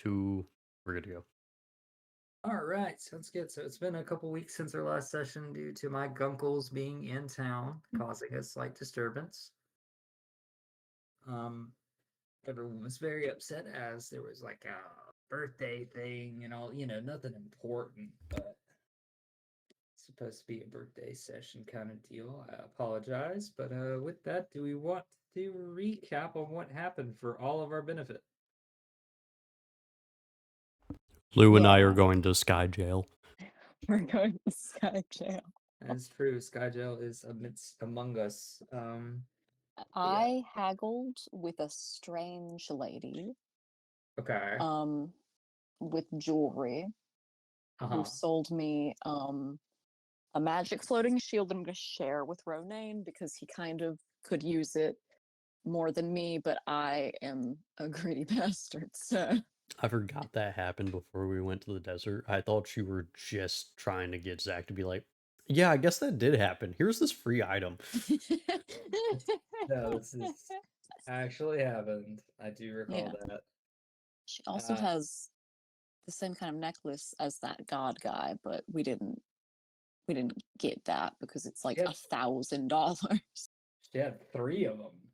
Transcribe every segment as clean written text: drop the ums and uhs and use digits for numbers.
2. We're good to go. All right, sounds good. So it's been a couple weeks since our last session due to my gunkles being in town, causing a slight disturbance. Um, everyone was very upset as there was like a birthday thing and all, nothing important, but it's supposed to be a birthday session kind of deal. I apologize, but with that, do we want to recap on what happened for all of our benefit? Lou and I are Yeah. going to Sky Jail. We're going to Sky Jail. That's true. Skyjail is among us. I haggled with a strange lady, Okay. with jewelry, who Uh-huh. sold me a magic floating shield that I'm gonna share with Ronaine because he kind of could use it more than me, but I am a greedy bastard, so I forgot that happened before we went to the desert. I thought you were just trying to get Zach to be like, yeah, I guess that did happen. Here's this free item. No, this is actually happened. I do recall Yeah. that. She also Uh, has the same kind of necklace as that god guy, but we didn't get that because it's like she had $1,000. she had three of them.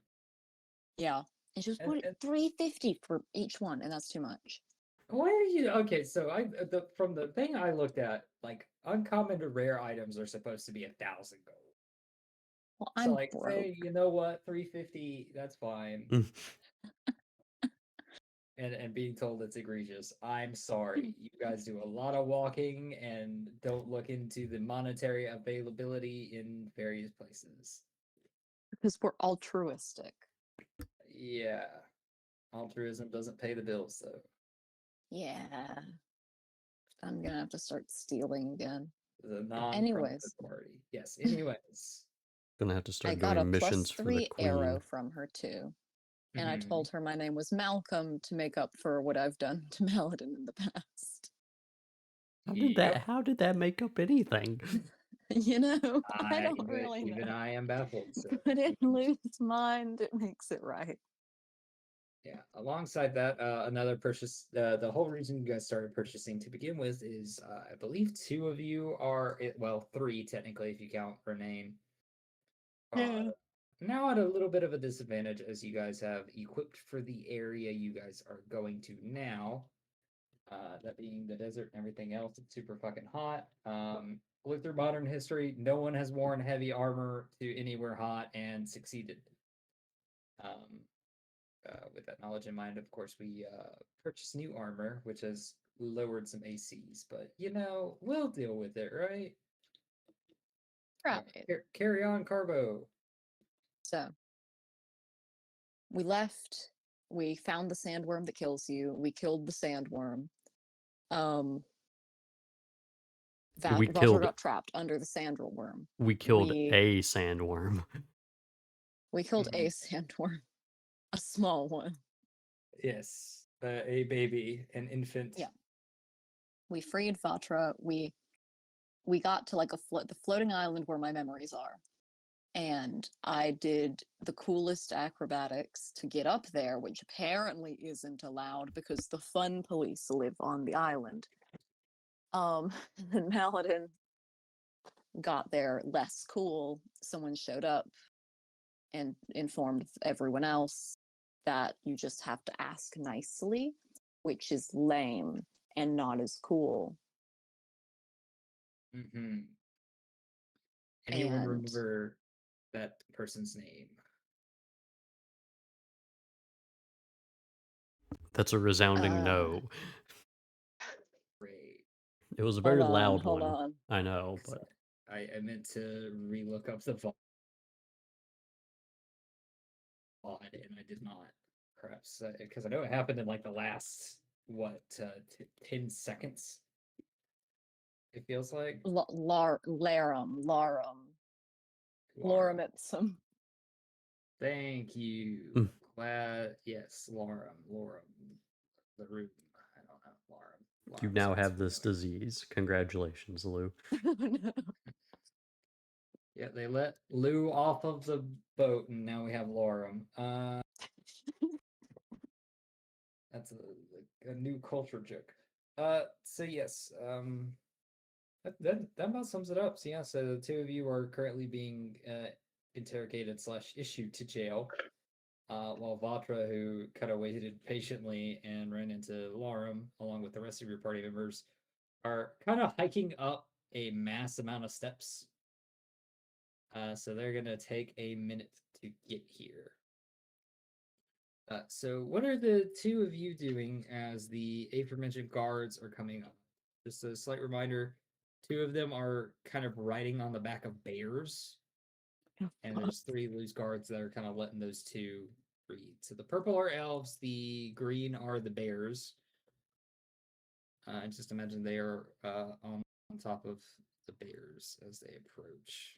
Yeah. And she was And, putting and $350 for each one, and that's too much. why are you okay? So from the thing I looked at, like uncommon to rare items are supposed to be 1,000 gold. Well, So I'm like, say broke. you know what, 350, that's fine. Mm. And being told it's egregious. I'm sorry. You guys do a lot of walking and don't look into the monetary availability in various places. Because we're altruistic. Yeah. Altruism doesn't pay the bills though. Yeah. I'm gonna have to start stealing again. The non-profit Anyways, party. Yes. Anyways. Gonna have to I start got a doing missions for the +3 arrow queen. from her too. And I Mhm. told her my name was Malcolm to make up for what I've done to Maladin in the past. Yep. How did that make up anything? I don't really Even know. I am baffled. So But in Lou's mind, it makes it right. yeah. Alongside that, another purchase. The whole reason you guys started purchasing to begin with is, I believe, two of you are well, three technically if you count Renane, are Yeah. now at a little bit of a disadvantage as you guys have equipped for the area you guys are going to now. That being the desert and everything else, it's super fucking hot. Look through modern history, no one has worn heavy armor to anywhere hot and succeeded. Um, with that knowledge in mind, of course, we purchased new armor, which has lowered some ACs, but we'll deal with it, right? Right. Carry on, Carbo. So we left. We found the sandworm that kills you. We killed the sandworm. Um, We Valtra killed got trapped under the sandworm. we killed We a sandworm. we killed Mhm. a sandworm, a small one. Yes, a baby, an infant. Yeah. We freed Vatra. We got to like the floating island where my memories are. And I did the coolest acrobatics to get up there, which apparently isn't allowed because the fun police live on the island. And Maladin got there less cool. Someone showed up and informed everyone else that you just have to ask nicely, which is lame and not as cool. Mm-hmm. Anyone And remember that person's name? That's a resounding uh no. Great. It was a hold very on, loud hold one. on. I know, 'Cause but I meant to relook up the VOD and I did not. Perhaps because I know it happened in like the last what 10 seconds. It feels like Larum, Laura. Lorem ipsum. Thank you. Mm. Glad yes, Laurum. The room. I don't know. you Laurum now sounds have this familiar. disease. Congratulations, Lou. No. Yeah, they let Lou off of the boat, and now we have Laurum. That's a a new culture joke. So yes, that about sums it up. So yeah, so the two of you are currently being interrogated slash issued to jail. While Vatra, who kind of waited patiently and ran into Laurum along with the rest of your party members, are kind of hiking up a mass amount of steps. So they're gonna take a minute to get here. So what are the two of you doing as the aforementioned guards are coming up? Just a slight reminder, two of them are kind of riding on the back of bears, and there's three loose guards that are kind of letting those two breathe. So the purple are elves, the green are the bears. And just imagine they are on top of the bears as they approach.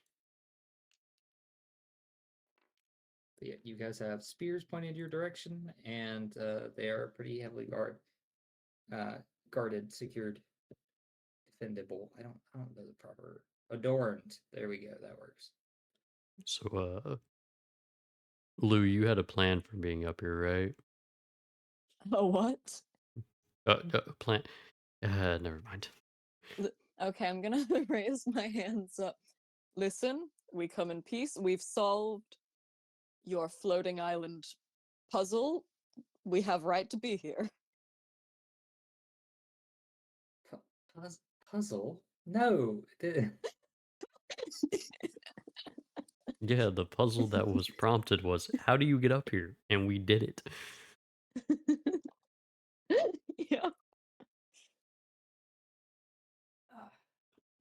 But yeah, you guys have spears pointed your direction, and they are pretty heavily guarded, secured, defendable. I don't know the proper adorned. There we go. That works. So, Lou, you had a plan for being up here, right? Oh, what? Plan. Never mind. Okay, I'm gonna raise my hands up. Listen, we come in peace. We've solved your floating island puzzle. We have right to be here. Puzzle? No. Yeah, the puzzle that was prompted was, how do you get up here? And we did it. Yeah.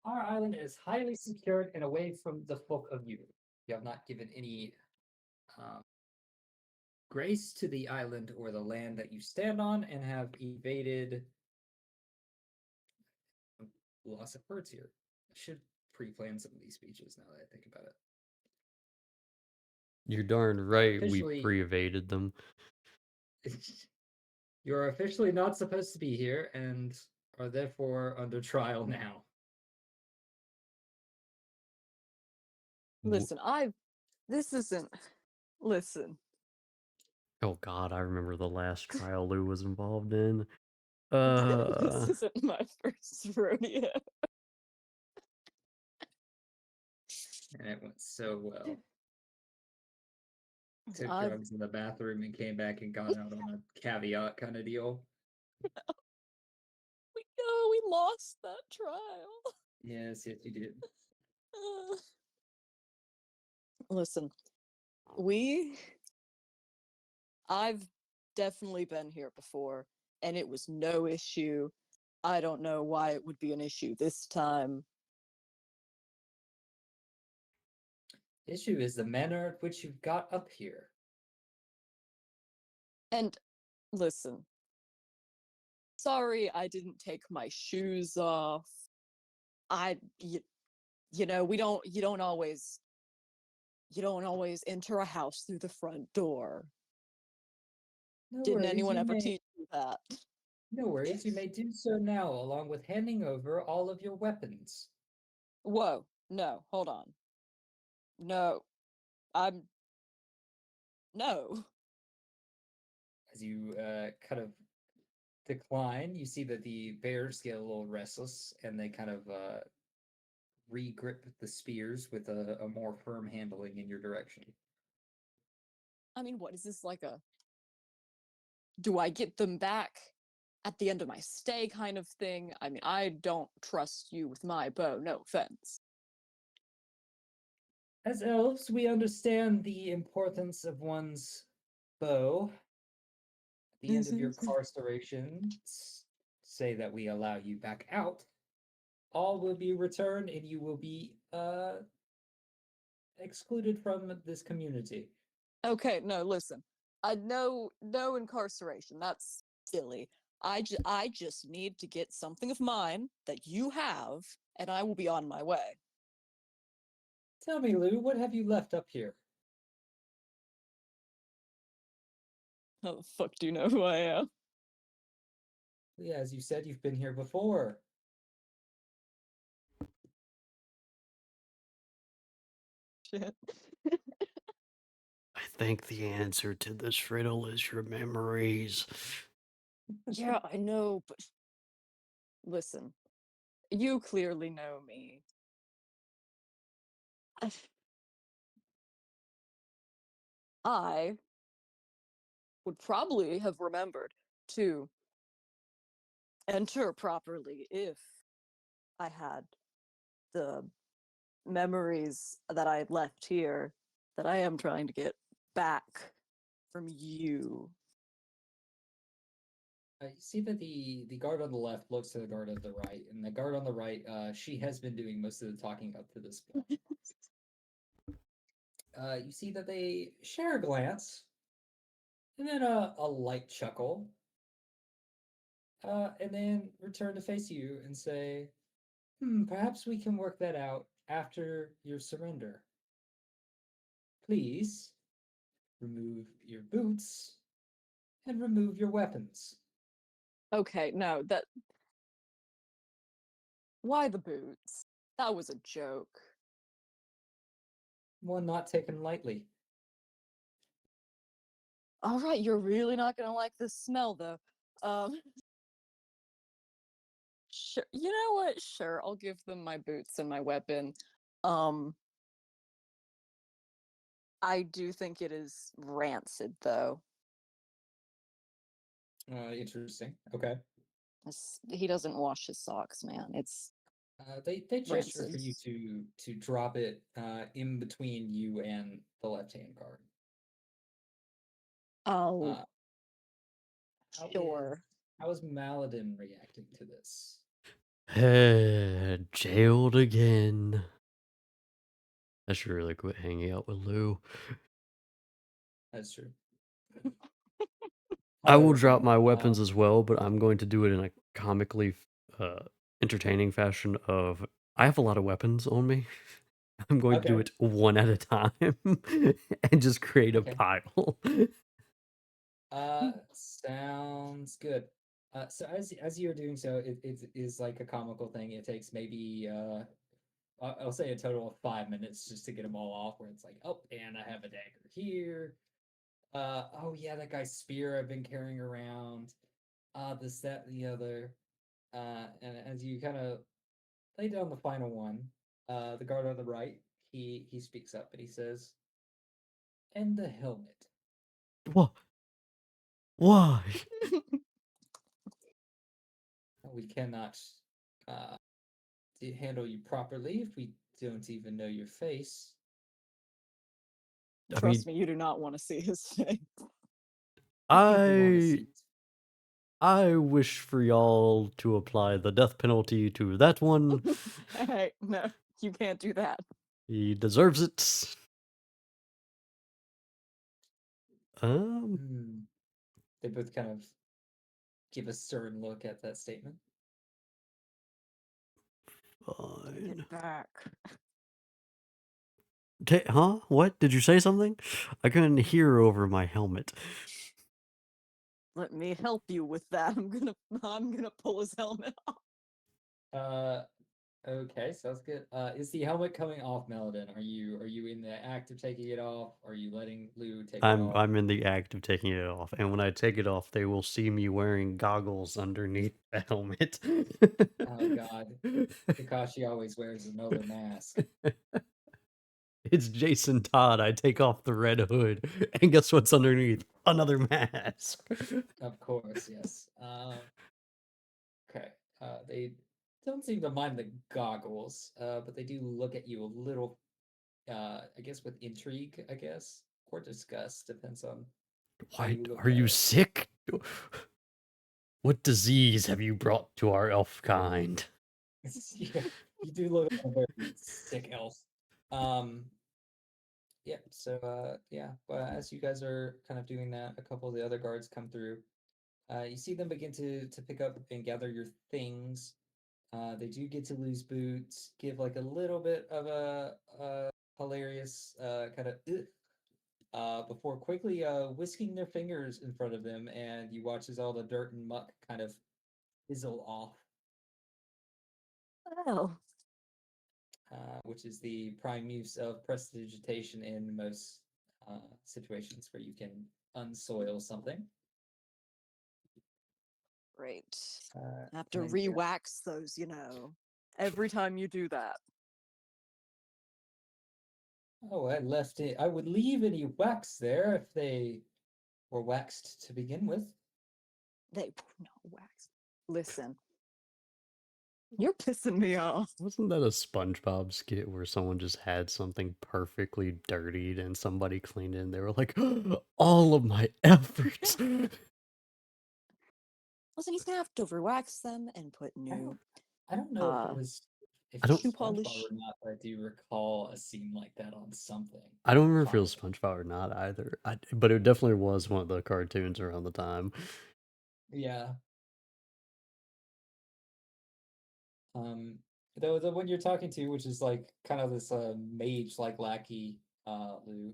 Our island is highly secured and away from the folk of you. You have not given any grace to the island or the land that you stand on, and have evaded. Loss of words here. I should pre-plan some of these speeches now that I think about it. You're darn right, we Officially- pre-evaded them. You're officially not supposed to be here and are therefore under trial now. Listen, this isn't. Listen. Oh God, I remember the last trial Lou was involved in. This isn't my first rodeo. And it went so well. Took I've- drugs in the bathroom and came back and got out on a caveat kind of deal. We lost that trial. Yes, you did. Listen, I've definitely been here before, and it was no issue. I don't know why it would be an issue this time. Issue is the manner at which you got up here. And listen, sorry I didn't take my shoes off. You know, you don't always enter a house through the front door. No Didn't worries, anyone you ever may- teach you that? No worries, you may do so now, along with handing over all of your weapons. Whoa, no, hold on. No, no. As you kind of decline, you see that the bears get a little restless and they kind of re-grip the spears with a more firm handling in your direction. I mean, what is this like a. Do I get them back at the end of my stay kind of thing? I mean, I don't trust you with my bow, no offense. As elves, we understand the importance of one's bow. At the end of your incarceration, say that we allow you back out, all will be returned and you will be excluded from this community. Okay, no, listen. No incarceration. That's silly. I just need to get something of mine that you have, and I will be on my way. Tell me, Lou, what have you left up here? How the fuck do you know who I am? Yeah, as you said, you've been here before. Shit. I think the answer to this riddle is your memories. Yeah, I know, but listen, you clearly know me. I I would probably have remembered to enter properly if I had the memories that I had left here that I am trying to get back from you. You see that the guard on the left looks to the guard on the right, and the guard on the right, she has been doing most of the talking up to this point. You see that they share a glance, and then a light chuckle, and then return to face you and say, perhaps we can work that out after your surrender. Please remove your boots and remove your weapons. Okay, no, that. Why the boots? That was a joke. One not taken lightly. All right, you're really not gonna like this smell, though. Um, sure. You know what? Sure, I'll give them my boots and my weapon. Um, I do think it is rancid, though. Interesting. Okay. He doesn't wash his socks, man. It's They gesture rancid. for you to drop it in between you and the left hand guard. Oh, Uh, how is sure. how is Maladin reacting to this? Jailed again. I should really quit hanging out with Lou. That's true. I will However, drop my weapons um, as well, but I'm going to do it in a comically uh, entertaining fashion of I have a lot of weapons on me. I'm going to do okay, it one at a time and just create a okay. pile. Sounds good. So as you're doing so, it is like a comical thing. It takes maybe I'll say a total of 5 minutes just to get them all off. Where it's like, oh, and I have a dagger here. Oh yeah, that guy's spear I've been carrying around. This, that, and the other. And as you kind of lay down the final one, the guard on the right, he speaks up and he says, "And the helmet. What? Why? We cannot uh handle you properly if we don't even know your face." I mean, Trust me, you do not want to see his face. I think we want to I see it. I wish for y'all to apply the death penalty to that one. Hey, no, you can't do that. He deserves it. Um, Hmm. They both kind of give a stern look at that statement. Take it fine. back. Huh? What? Did you say something? I couldn't hear over my helmet. Let me help you with that. I'm gonna pull his helmet off. Uh, okay, sounds good. Is the helmet coming off, Meladin? Are you in the act of taking it off? Are you letting Lou take it off? I'm in the act of taking it off, and when I take it off, they will see me wearing goggles underneath the helmet. Oh God, Kakashi always wears another mask. It's Jason Todd. I take off the red hood, and guess what's underneath? Another mask. Of course, yes. Okay. They don't seem to mind the goggles, but they do look at you a little, I guess, with intrigue, I guess, or disgust, depends on how Why you look are at you it. sick? What disease have you brought to our elf kind? Yeah, you do look like a very sick elf. Um, yeah, so yeah, but as you guys are kind of doing that, a couple of the other guards come through. You see them begin to pick up and gather your things. They do get to lose boots, give like a little bit of a hilarious kind of before quickly whisking their fingers in front of them, and you watch as all the dirt and muck kind of fizzle off, Oh, which is the prime use of prestidigitation in most situations where you can unsoil something. Great. Uh, Have to and then, yeah. re-wax those, every time you do that. Oh, I left it. I would leave any wax there if they were waxed to begin with. They no wax. Listen, you're pissing me off. Wasn't that a SpongeBob skit where someone just had something perfectly dirtied and somebody cleaned it and they were like, all of my efforts. Listen, he's gonna have to re-wax them and put new I don't know if it was if I it don't- was shoe polish. SpongeBob or not, but I do recall a scene like that on something. I don't remember if it was Fine. SpongeBob or not either. But it definitely was one of the cartoons around the time. Yeah. Though the one you're talking to, which is like kind of this mage like lackey, Lou,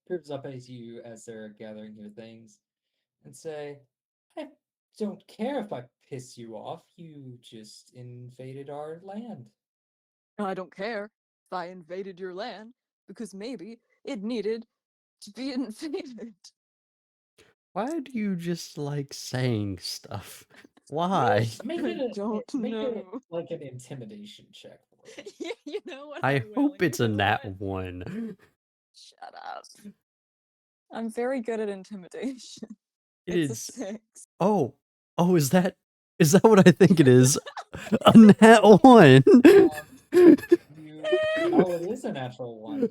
proves up as you as they're gathering your things, and say, "I don't care if I piss you off. You just invaded our land." I don't care if I invaded your land because maybe it needed to be invaded. Why do you just like saying stuff? Why? Make I it don't make it know. like an intimidation check for me. You know what? I will, hope it's a you know nat what? 1. Shut up. I'm very good at intimidation. It It's a is. 6. Oh, is that what I think it is? A nat 1. Oh, it is a natural one.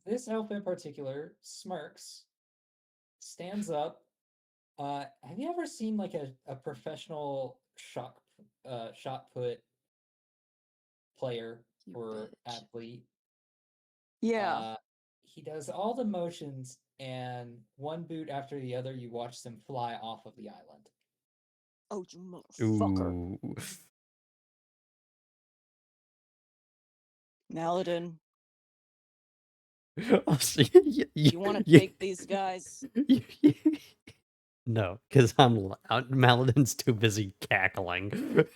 This elf in particular smirks, stands up. Have you ever seen like a professional shot put player You or bitch. athlete? Yeah. He does all the motions, and one boot after the other, you watch them fly off of the island. Oh, you motherfucker. Ooh. Maladin, Oh, see, you want to take these guys? No, because Maladin's too busy cackling.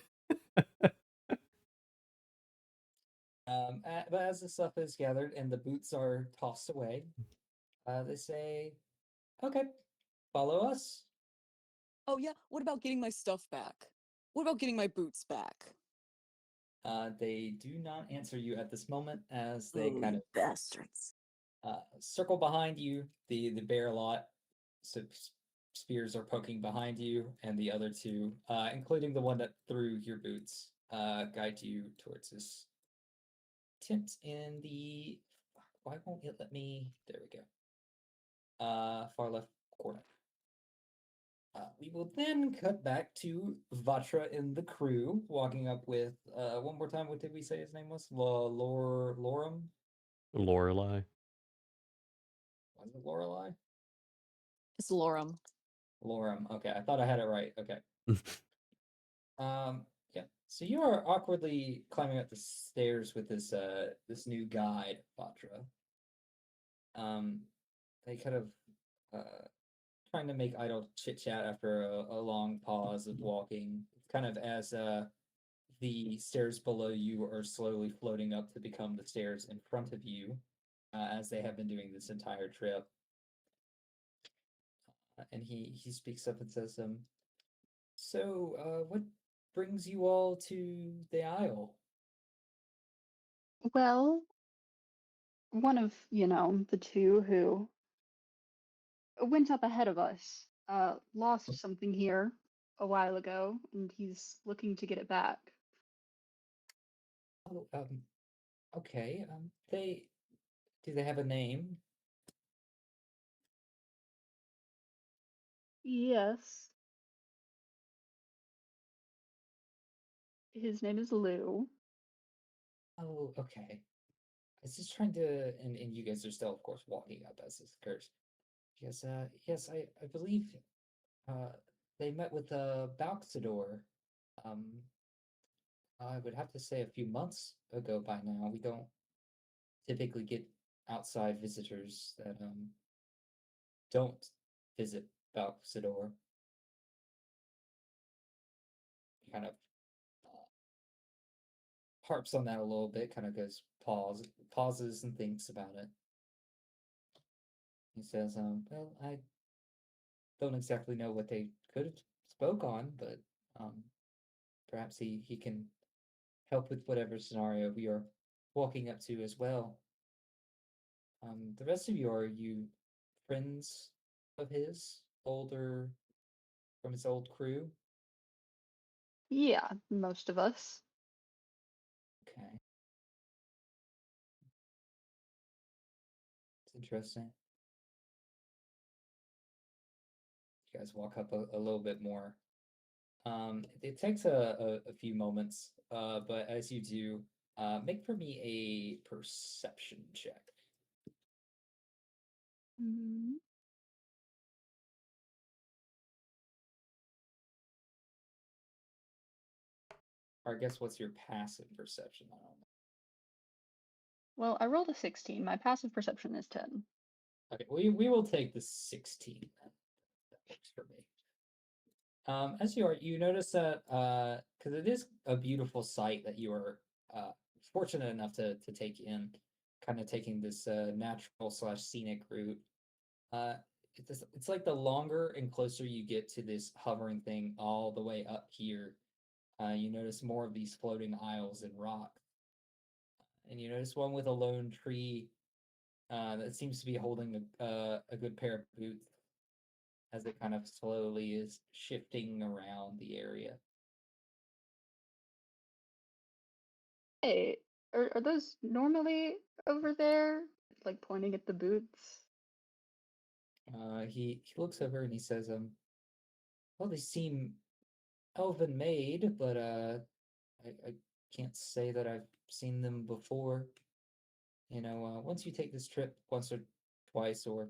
But as the stuff is gathered and the boots are tossed away, they say, "Okay, follow us." Oh, yeah. What about getting my stuff back? What about getting my boots back? They do not answer you at this moment as they Oh, kind you of bastards. circle behind you. The bear lot, so spears are poking behind you, and the other two, including the one that threw your boots, guide you towards this tent in the. Why won't it let me? There we go. Far left corner. We will then cut back to Vatra and the crew walking up with one more time. What did we say his name was? Lorem? Lorelai. Was it Lorelei? It's Lorem. Lorem. Okay, I thought I had it right. Okay. Yeah. So you are awkwardly climbing up the stairs with this new guide, Vatra. They kind of trying to make idle chit chat after a long pause of walking, kind of as the stairs below you are slowly floating up to become the stairs in front of you, as they have been doing this entire trip. And he speaks up and says, "So, what brings you all to the Isle?" Well, one of, the two who went up ahead of us, lost something here a while ago, and he's looking to get it back. Oh, okay. Do they have a name? Yes. His name is Lou. Oh, okay. I was just trying to, and you guys are still, of course, walking up as this occurs. Yes, yes, I believe uh, they met with Balxador. Um, I would have to say a few months ago by now. We don't typically get outside visitors that don't visit Balxador. Kind of harps on that a little bit, kind of goes pauses and thinks about it. He says, well, I don't exactly know what they could have spoke on, but perhaps he can help with whatever scenario we are walking up to as well. The rest of you, are you friends of his, older from his old crew? Yeah, most of us. Okay, it's interesting. You guys walk up a little bit more. It takes a few moments, but as you do, make for me a perception check. Mm, Or I guess what's your passive perception? I don't know. Well, I rolled a 16. My passive perception is 10. Okay, we will take the 16 then. That works for me. As you notice that because it is a beautiful sight that you are fortunate enough to take in, kind of taking this natural slash scenic route. Uh, it's like the longer and closer you get to this hovering thing all the way up here, you notice more of these floating isles in rock, and you notice one with a lone tree that seems to be holding a good pair of boots as it kind of slowly is shifting around the area. Hey, are those normally over there? Like pointing at the boots? He looks over and he says, well, they seem elven made, but I can't say that I've seen them before. Once you take this trip once or twice or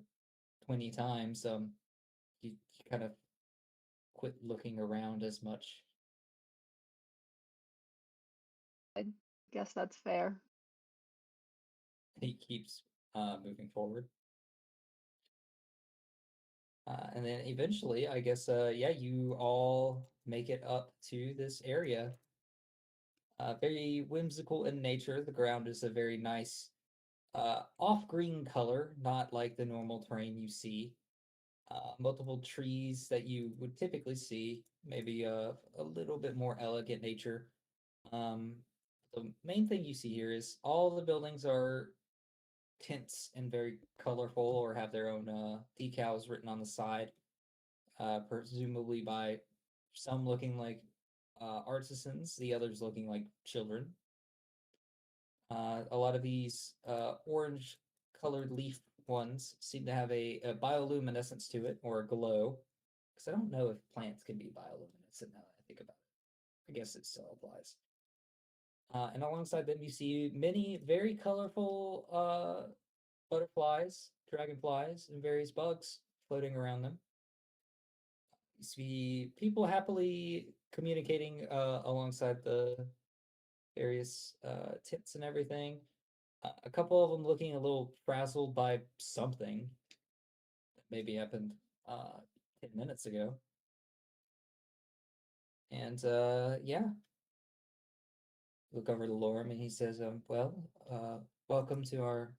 20 times, you kind of quit looking around as much. I guess that's fair. He keeps moving forward. And then eventually, I guess, yeah, you all make it up to this area. Very whimsical in nature. The ground is a very nice off green color, not like the normal terrain you see. Multiple trees that you would typically see, maybe a little bit more elegant nature. Um, the main thing you see here is all the buildings are tints and very colorful or have their own decals written on the side, presumably by some looking like artisans, the others looking like children. A lot of these orange colored leaf ones seem to have a bioluminescence to it or a glow. Because I don't know if plants can be bioluminescent now that I think about it. I guess it still applies. And alongside them, you see many very colorful butterflies, dragonflies, and various bugs floating around them. You see people happily communicating alongside the various tents and everything. A couple of them looking a little frazzled by something that maybe happened 10 minutes ago. And yeah, look over to Lorem and he says, well, welcome to our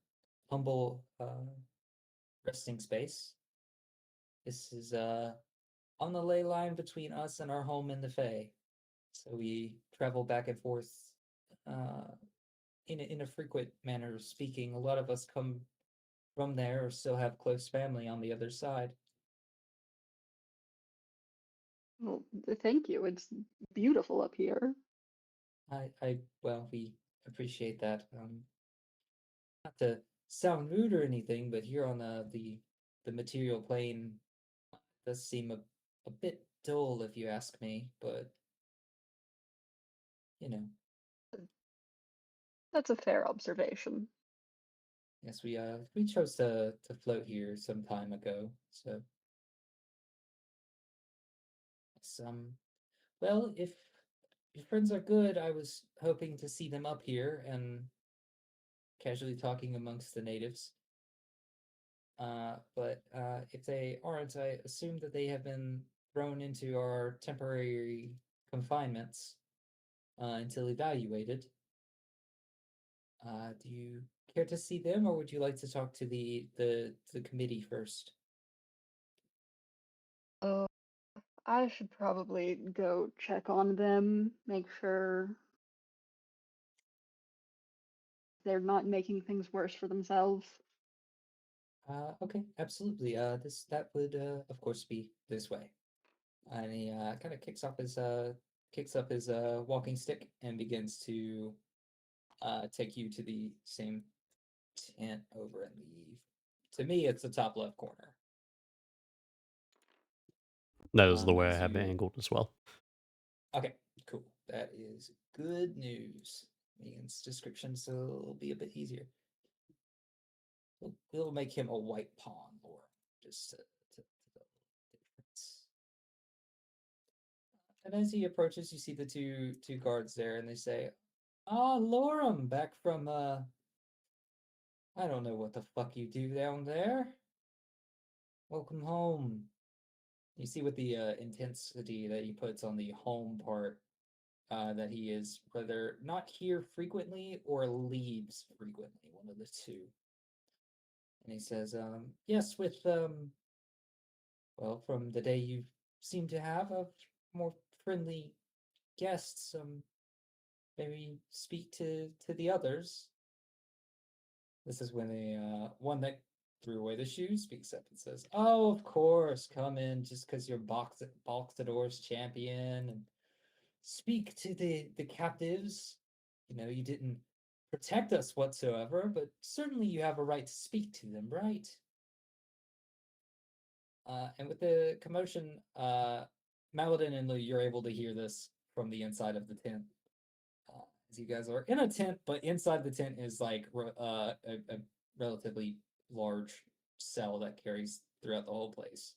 humble resting space. This is on the ley line between us and our home in the Fae. So we travel back and forth in a frequent manner of speaking. A lot of us come from there or still have close family on the other side. Well, thank you. It's beautiful up here. Well, we appreciate that. Not to sound rude or anything, but here on the material plane does seem a bit dull, if you ask me. But you know, That's a fair observation. yes, we chose to float here some time ago. So, well, if your friends are good, I was hoping to see them up here and casually talking amongst the natives. But if they aren't, I assume that they have been thrown into our temporary confinements until evaluated. Do you care to see them, or would you like to talk to the committee first? Oh, I should probably go check on them, make sure they're not making things worse for themselves. Okay, absolutely. That would of course be this way. And he kind of kicks up his walking stick and begins to take you to the same tent over in the. To me, it's the top left corner. That is the way I As have it you. angled as well. Okay, cool. That is good news. Means descriptions will be a bit easier. We'll make him a white pawn lord, just to the difference. And as he approaches, you see the two guards there, and they say, "Ah, Lorem, back from I don't know what the fuck you do down there. Welcome home." You see with the intensity that he puts on the home part, that he is whether not here frequently or leaves frequently, one of the two. And he says, "Yes, with well, from the day you seem to have a more friendly guests, maybe speak to the others." This is when the one that threw away the shoe speaks up and says, "Oh, of course, come in just because you're Boxador's champion and speak to the captives. You know, you didn't protect us whatsoever, but certainly you have a right to speak to them, right?" And with the commotion, Maladin and Lou, you're able to hear this from the inside of the tent. As you guys are in a tent, but inside the tent is like a relatively large cell that carries throughout the whole place.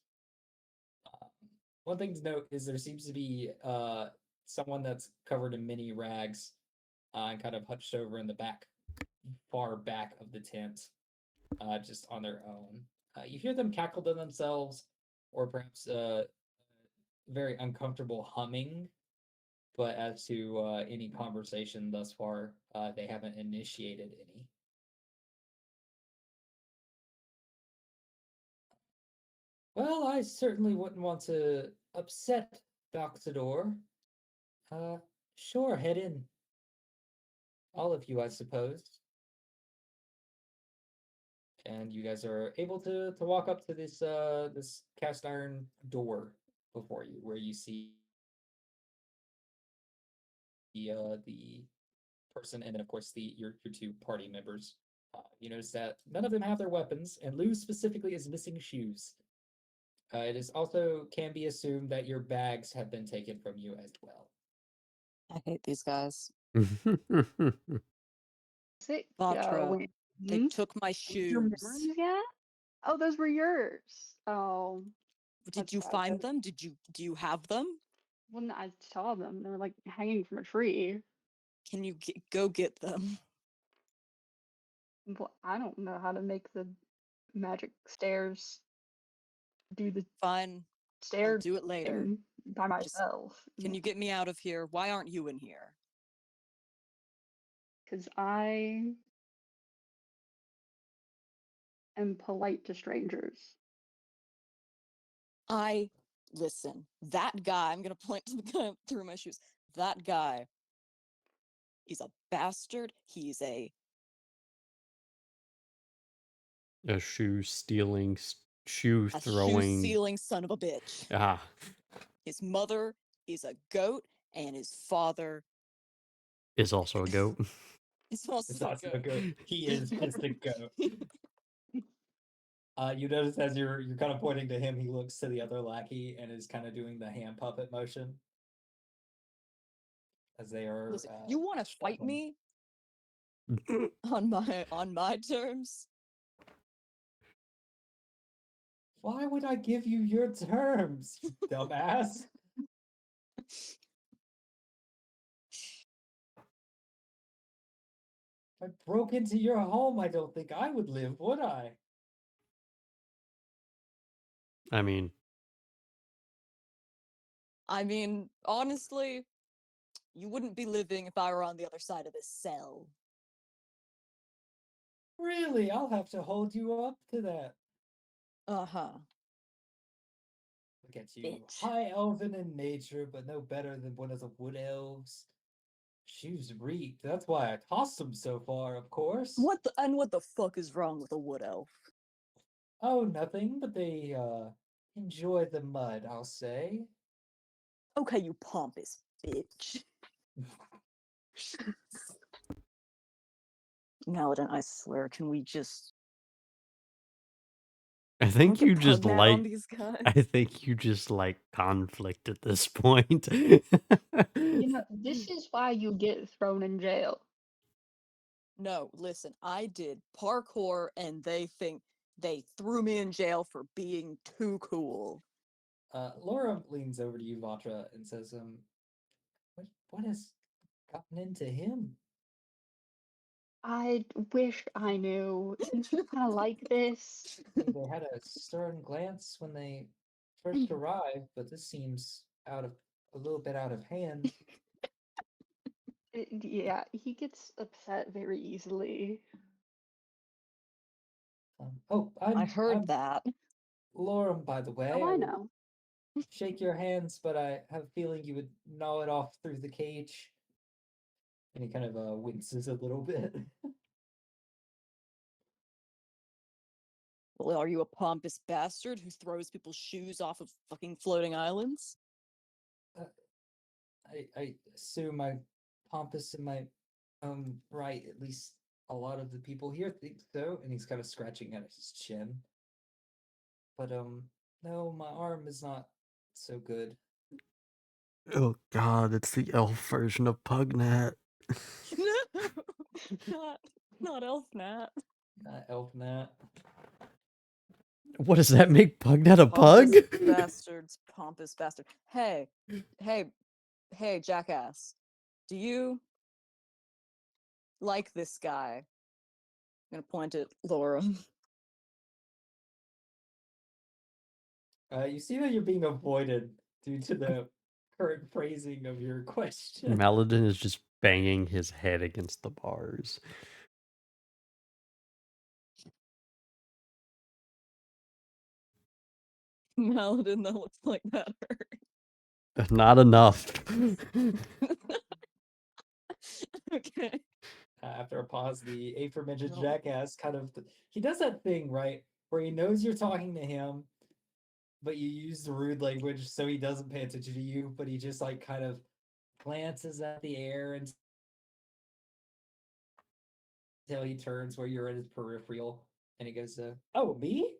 One thing to note is there seems to be someone that's covered in many rags and kind of hunched over in the far back of the tent, just on their own. You hear them cackle to themselves, or perhaps very uncomfortable humming. But as to any conversation thus far, they haven't initiated any. Well, I certainly wouldn't want to upset Boxador. Uh, sure, head in. All of you, I suppose. And you guys are able to walk up to this cast iron door before you, where you see the person, and then of course your two party members. You notice that none of them have their weapons, and Lou specifically is missing shoes. It is also can be assumed that your bags have been taken from you as well. I hate these guys. Is it Vatra, going? they took my Your shoes. memories yet? Oh, those were yours. Oh, Did that's you find tragic. them? Do you have them? When I saw them, they were like hanging from a tree. Can you go get them? Well, I don't know how to make the magic stairs do the Fine. I'll stair do it later. thing by Just myself. can you get me out of here? Why aren't you in here? Because I am polite to strangers. Listen, that guy, I'm gonna point to the guy through my shoes. That guy, he's a bastard. He's a shoe stealing, shoe shoe throwing. stealing son of a bitch. Ah, His mother is a goat, and his father is also a goat. is also It's a also a goat. goat. He is just a goat. You notice as you're kind of pointing to him, he looks to the other lackey and is kind of doing the hand puppet motion as they are. Listen, you want to fight shuffling. me on my terms? Why would I give you your terms, you dumbass? If I broke into your home, I don't think I would live, would I? I mean, Honestly, you wouldn't be living if I were on the other side of this cell. Really? I'll have to hold you up to that. Uh-huh. Look at you. Bitch. High elven in nature, but no better than one of the wood elves. Shoes reeked. That's why I tossed them so far, of course. What the fuck is wrong with a wood elf? Oh, nothing, but they enjoy the mud, I'll say. Okay, you pompous bitch. Maladin, I swear, can we just I think get you just Pugnat on like. these guys? I think you just like conflict at this point. You know, this is why you get thrown in jail. No, listen, I did parkour and they threw me in jail for being too cool. Laura leans over to you, Vatra, and says, what has gotten into him? I wish I knew. He's just kind of like this. They had a stern glance when they first arrived, but this seems a little bit out of hand. Yeah, he gets upset very easily. Oh, I I'm heard that. Lorem, by the way. Oh, I would know. shake your hands, but I have a feeling you would gnaw it off through the cage. And he kind of winces a little bit. Well, are you a pompous bastard who throws people's shoes off of fucking floating islands? I assume I'm pompous in my own right. At least a lot of the people here think so. And he's kind of scratching at his chin. But no, my arm is not so good. Oh god, it's the elf version of Pugnat. No, not Elfnat. Elfnat. What does that make Pugnat a pug? Pompous bastard. Hey, jackass. Do you like this guy? I'm gonna point at Laura. You see that you're being avoided due to the current phrasing of your question. Maladin is just banging his head against the bars. Maladin, that looks like that hurt. Not enough. Okay. After a pause, the aforementioned No. jackass kind of he does that thing, right, where he knows you're talking to him, but you use the rude language so he doesn't pay attention to you, but he just like kind of glances at the air until he turns where you're in his peripheral and he goes, oh, me?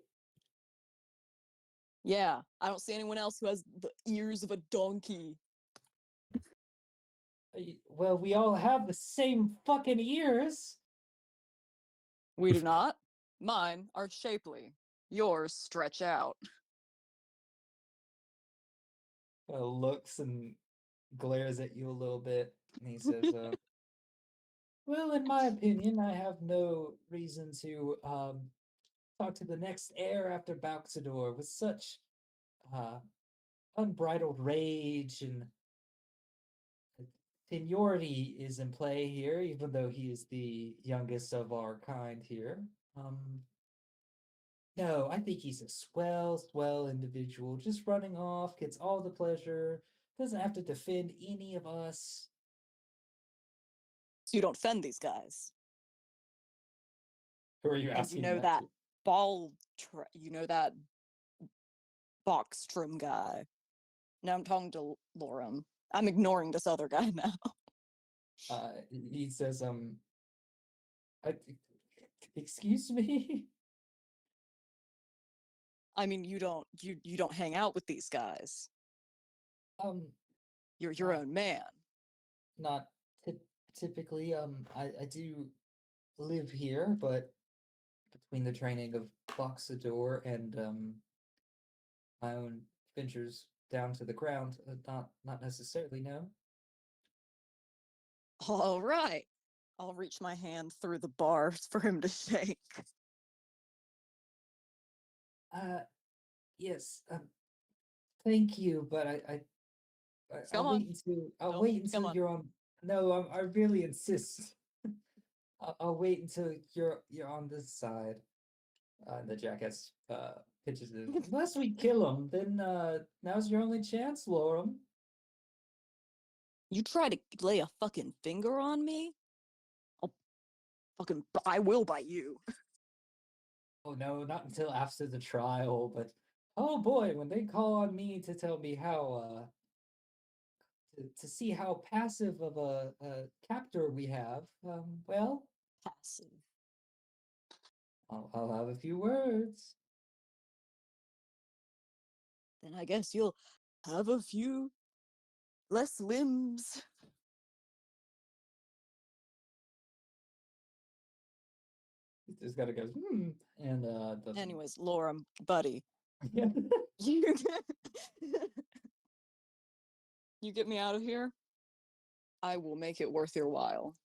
Yeah, I don't see anyone else who has the ears of a donkey. Well, we all have the same fucking ears. We do not. Mine are shapely. Yours stretch out. Looks and glares at you a little bit, and he says, well, in my opinion, I have no reason to talk to the next heir after Balxador with such uh, unbridled rage and seniority is in play here, even though he is the youngest of our kind here. No, I think he's a swell individual, just running off, gets all the pleasure, doesn't have to defend any of us. So you don't fend these guys. Who are you And asking you know that you know that Boxstrom guy. Now I'm talking to Lorem. I'm ignoring this other guy now. He says, I, excuse me? I mean, you don't hang out with these guys. You're your own man. Not typically, I do live here, but between the training of Boxador and, my own ventures down to the ground, not necessarily, no. All right. I'll reach my hand through the bars for him to shake. Yes, thank you, but I'll Come on. I'll No, wait come until on. you're on. No, I really insist. I'll wait until you're on this side. And the jackass pitches it. Unless we kill him, then now's your only chance, Lorem. You try to lay a fucking finger on me? I will bite you. Oh no, not until after the trial, but oh boy, when they call on me to tell me how to see how passive of a captor we have, well, Passive. I'll have a few words. Then I guess you'll have a few less limbs. Just gotta go, and doesn't. Anyways, Lorem, buddy, Yeah. you you get me out of here, I will make it worth your while.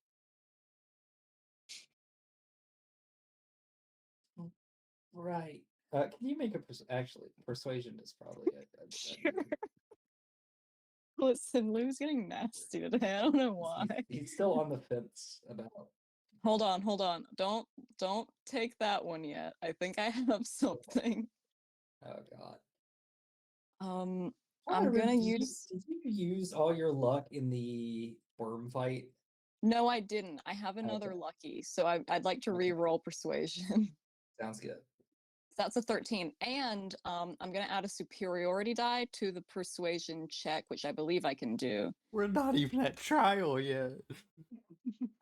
Right. Can you make a actually persuasion is probably Sure. Listen, Lou's getting nasty today. I don't know why. He's still on the fence about. Hold on. Don't take that one yet. I think I have something. Oh God. I'm However, gonna did use. Did you use all your luck in the worm fight? No, I didn't. I have another Okay. lucky, so I'd like to Okay. re-roll persuasion. Sounds good. That's a 13, and I'm gonna add a superiority die to the persuasion check, which I believe I can do. We're not even at trial yet.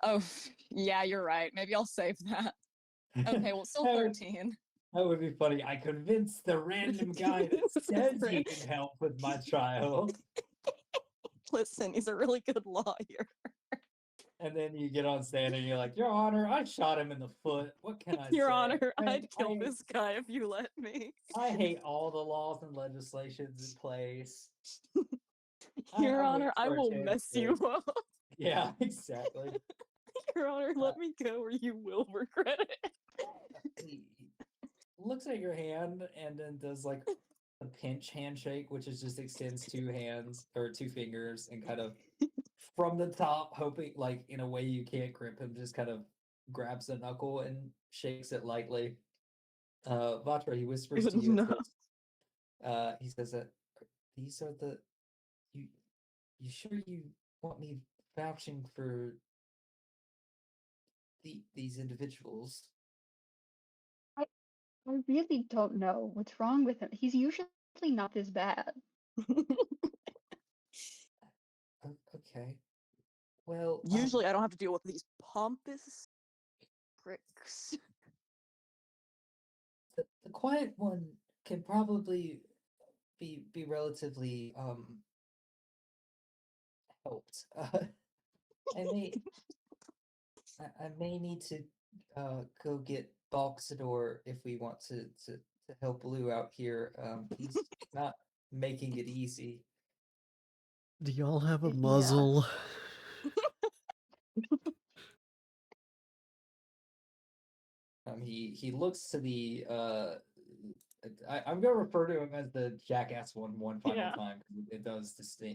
Oh, yeah, you're right. Maybe I'll save that. Okay, well, still That would- 13. That would be funny. I convinced the random guy that says he Right. can help with my trial. Listen, he's a really good lawyer. And then you get on stand and you're like, Your Honor, I shot him in the foot. What can I say? Your Honor, I- I'd kill I- this guy if you let me. I hate all the laws and legislations in place. Your I'm Honor, waiting I for a will chance mess to- you up. Yeah, exactly. Your Honor, let me go or you will regret it. He looks at your hand and then does like a pinch handshake, which is just extends two hands or two fingers and kind of from the top, hoping like in a way you can't grip him, just kind of grabs a knuckle and shakes it lightly. Vatra, he whispers to you. No. He says that these are the you. You sure you want me vouching for these individuals? I really don't know what's wrong with him. He's usually not this bad. Okay. Well, Usually I don't have to deal with these pompous pricks. the quiet one can probably be relatively helped. I may I may need to go get Balxador if we want to help Lou out here. He's not making it easy. Do y'all have a Yeah. muzzle? He looks to the I'm gonna refer to him as the jackass one final Yeah. time because it does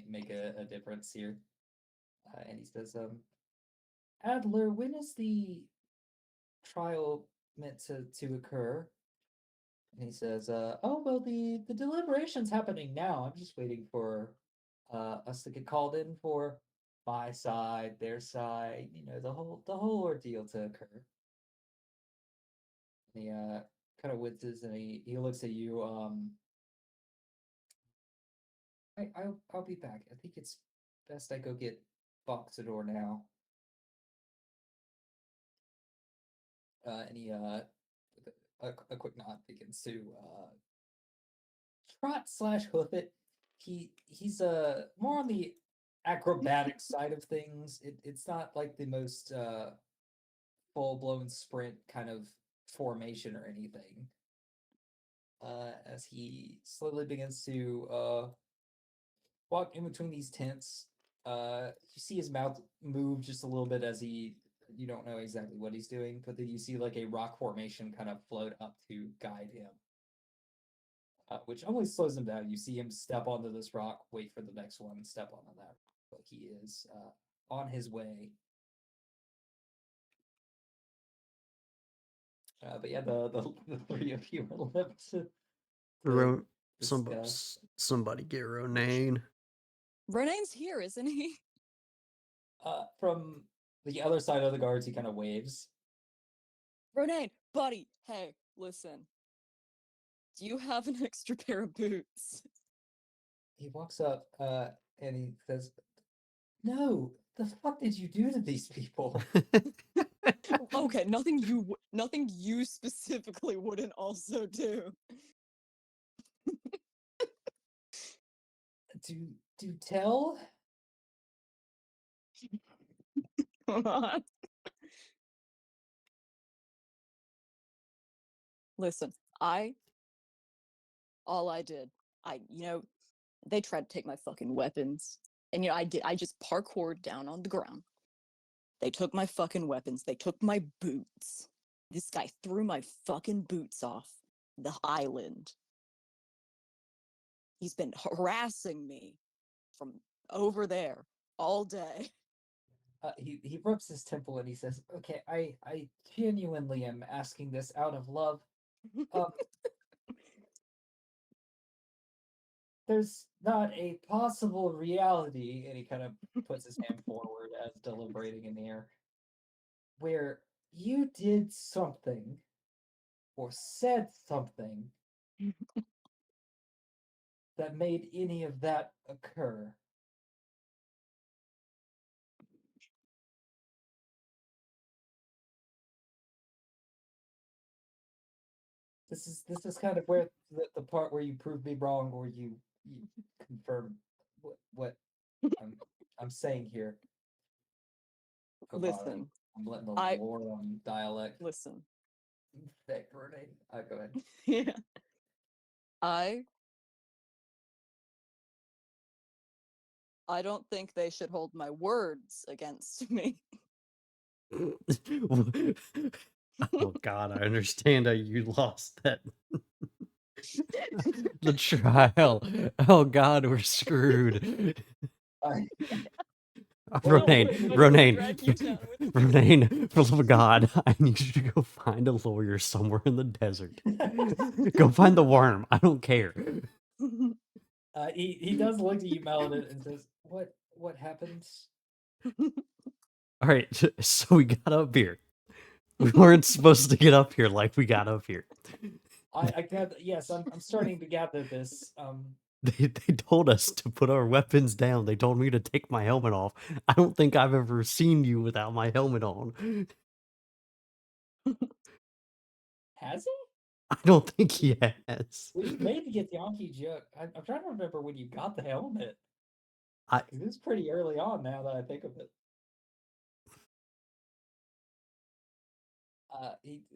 make a difference here. And he says, Adler, when is the trial meant to occur? And he says, oh well, the deliberation's happening now. I'm just waiting for us to get called in for my side, their side, the whole ordeal to occur. And he kind of winces and he looks at you. I'll be back. I think it's best I go get Boxador now. And he with a quick nod begins to trot / hoof it. He's more on the acrobatic side of things. It's not like the most full blown sprint kind of formation or anything. As he slowly begins to walk in between these tents, you see his mouth move just a little bit as you don't know exactly what he's doing, but then you see like a rock formation kind of float up to guide him. Which only slows him down. You see him step onto this rock, wait for the next one, step onto that. But he is on his way. But yeah, the three of you are left to Ro- discuss. somebody get Ronaine. Renane's here, isn't he? From the other side of the guards, he kind of waves. Renane, buddy, hey, listen. Do you have an extra pair of boots? He walks up, and he says, "No, the fuck did you do to these people?" Okay, nothing you specifically wouldn't also do. Do tell? Hold on. Listen, all I did, they tried to take my fucking weapons. And I just parkoured down on the ground. They took my fucking weapons. They took my boots. This guy threw my fucking boots off the island. He's been harassing me from over there all day. He rubs his temple and he says, "Okay, I genuinely am asking this out of love. Um, there's not a possible reality," and he kind of puts his hand forward as deliberating in the air, "where you did something or said something that made any of that occur." This is kind of where the part where you prove me wrong or you confirm what I'm saying here. Oh, God, Listen, I'm letting the I- lore on dialect. listen. Thick, Renee. Go ahead. Yeah. I don't think they should hold my words against me. Oh God, I understand how you lost that. The trial. Oh God, we're screwed. I- Ronaine, Wait, my Ronaine, drag you down with me. Ronaine, for the love of God, I need you to go find a lawyer somewhere in the desert. Go find the worm. I don't care. he does look at you, Melody, and says, "What happened?" All right, so we got up here. We weren't supposed to get up here like we got up here. I gather. Yes, I'm starting to gather this. They told us to put our weapons down. They told me to take my helmet off. I don't think I've ever seen you without my helmet on. Has he? I don't think he has. We've made the Yankee joke. I'm trying to remember when you got the helmet. I- 'Cause it was pretty early on. Now that I think of it.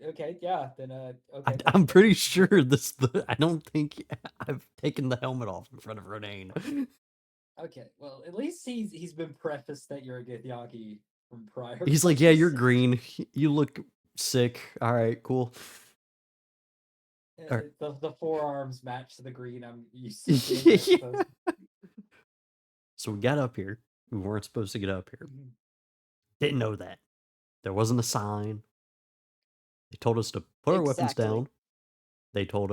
Okay, yeah. Then okay. I'm pretty sure this. I don't think I've taken the helmet off in front of Ronaine. Okay, well, at least he's been prefaced that you're a Githyanki from prior. He's like, "Yeah, you're places. green. You look sick. All right, cool." Alright. The forearms match the green. I'm used to seeing, I suppose. So we got up here. We weren't supposed to get up here. Mhm. Didn't know that. There wasn't a sign. They told us to put our weapons Exactly. down. They told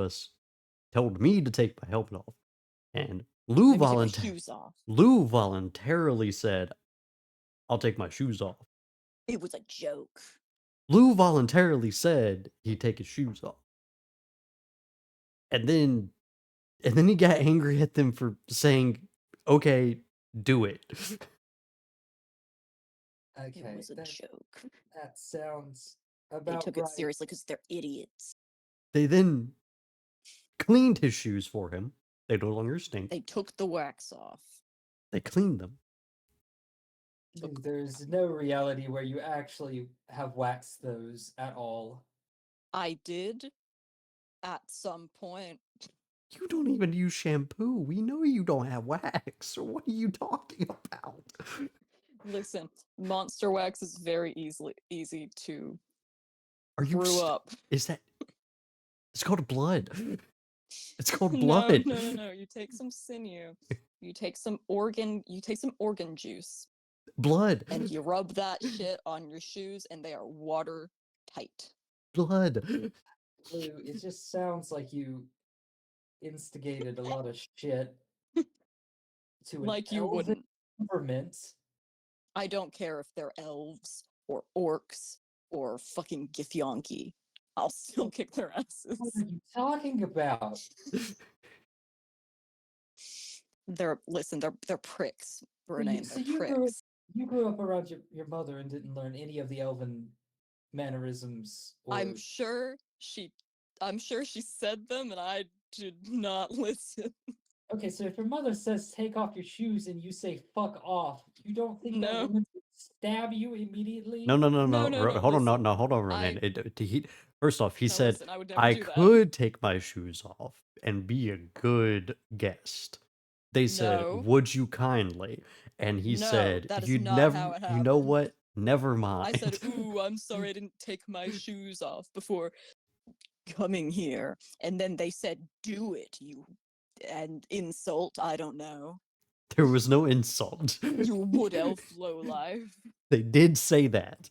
me to take my helmet off. And Let me take my shoes off. Lou voluntarily said, "I'll take my shoes off." It was a joke. Lou voluntarily said he'd take his shoes off. And then he got angry at them for saying, "Okay, do it." Okay, It was a joke. that sounds They about took right. it seriously because they're idiots. They then cleaned his shoes for him. They no longer stink. They took the wax off. They cleaned them. There's no reality where you actually have waxed those at all. I did at some point. You don't even use shampoo. We know you don't have wax. So what are you talking about? Listen, monster wax is very easy to Are you brew up. Is that? It's called blood. It's called No, blood. no. You take some sinew. You take some organ juice, Blood. and you rub that shit on your shoes, and they are watertight. blood. Blue, it just sounds like you instigated a lot of shit to an Like you elven wouldn't. government. I don't care if they're elves or orcs or fucking Githyanki. I'll still kick their asses. What are you talking about? They're pricks, Renee. So They're you pricks. grew up around your mother and didn't learn any of the elven mannerisms or I'm sure she said them and I did not listen. okay, so if your mother says take off your shoes and you say fuck off, you don't think that No. woman would stab you immediately? No, No, hold on, listen, hold on, Ronan. First off, he No, said, listen, I would never I do that. could take my shoes off and be a good guest. They said, No. would you kindly? And he No, said, that is you'd not never, how it you know happened. what? Never mind. I said, ooh, I'm sorry I didn't take my shoes off before coming here. And then they said, do it, and insult, I don't know. There was no insult. You wood elf lowlife. They did say that.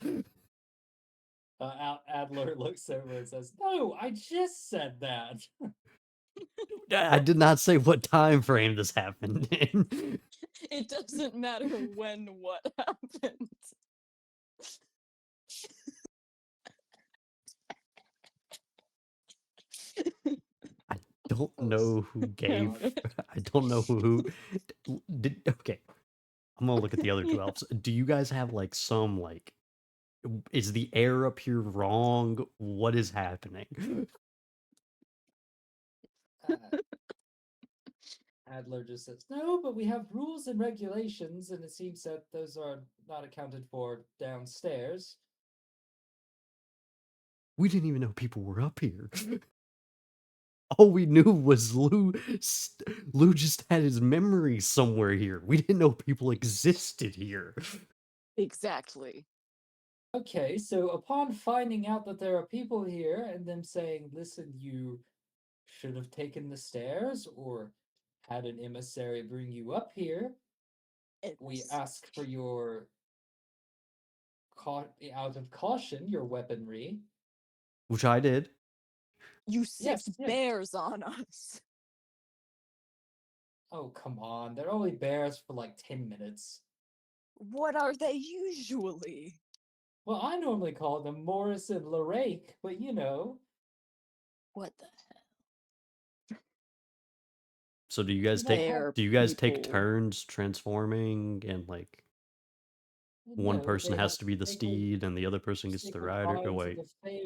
Adler looks over and says, "No, I just said that." I did not say what time frame this happened in. It doesn't matter when what happened. Don't Oh, know who gave. I don't know who did. Okay, I'm gonna look at the other two Yeah. elves. Do you guys have like some like? Is the air up here wrong? What is happening? Adler just says, "No, but we have rules and regulations, and it seems that those are not accounted for downstairs." We didn't even know people were up here. All we knew was Lou just had his memory somewhere here. We didn't know people existed here. Exactly. Okay, so upon finding out that there are people here and them saying, "Listen, you should have taken the stairs or had an emissary bring you up here," we It's- ask for your out of caution, your weaponry. Which I did. You sicked Yes. bears on us. Oh, come on. They're only bears for like 10 minutes. What are they usually? Well, I normally call them Morris and Lorake, but you know. What the hell? So do you guys You know, take Bear take people. turns transforming and like one no, person they has have to be the sacred- steed and the other person gets the sacred rider? Oh vines of wait, the Fey-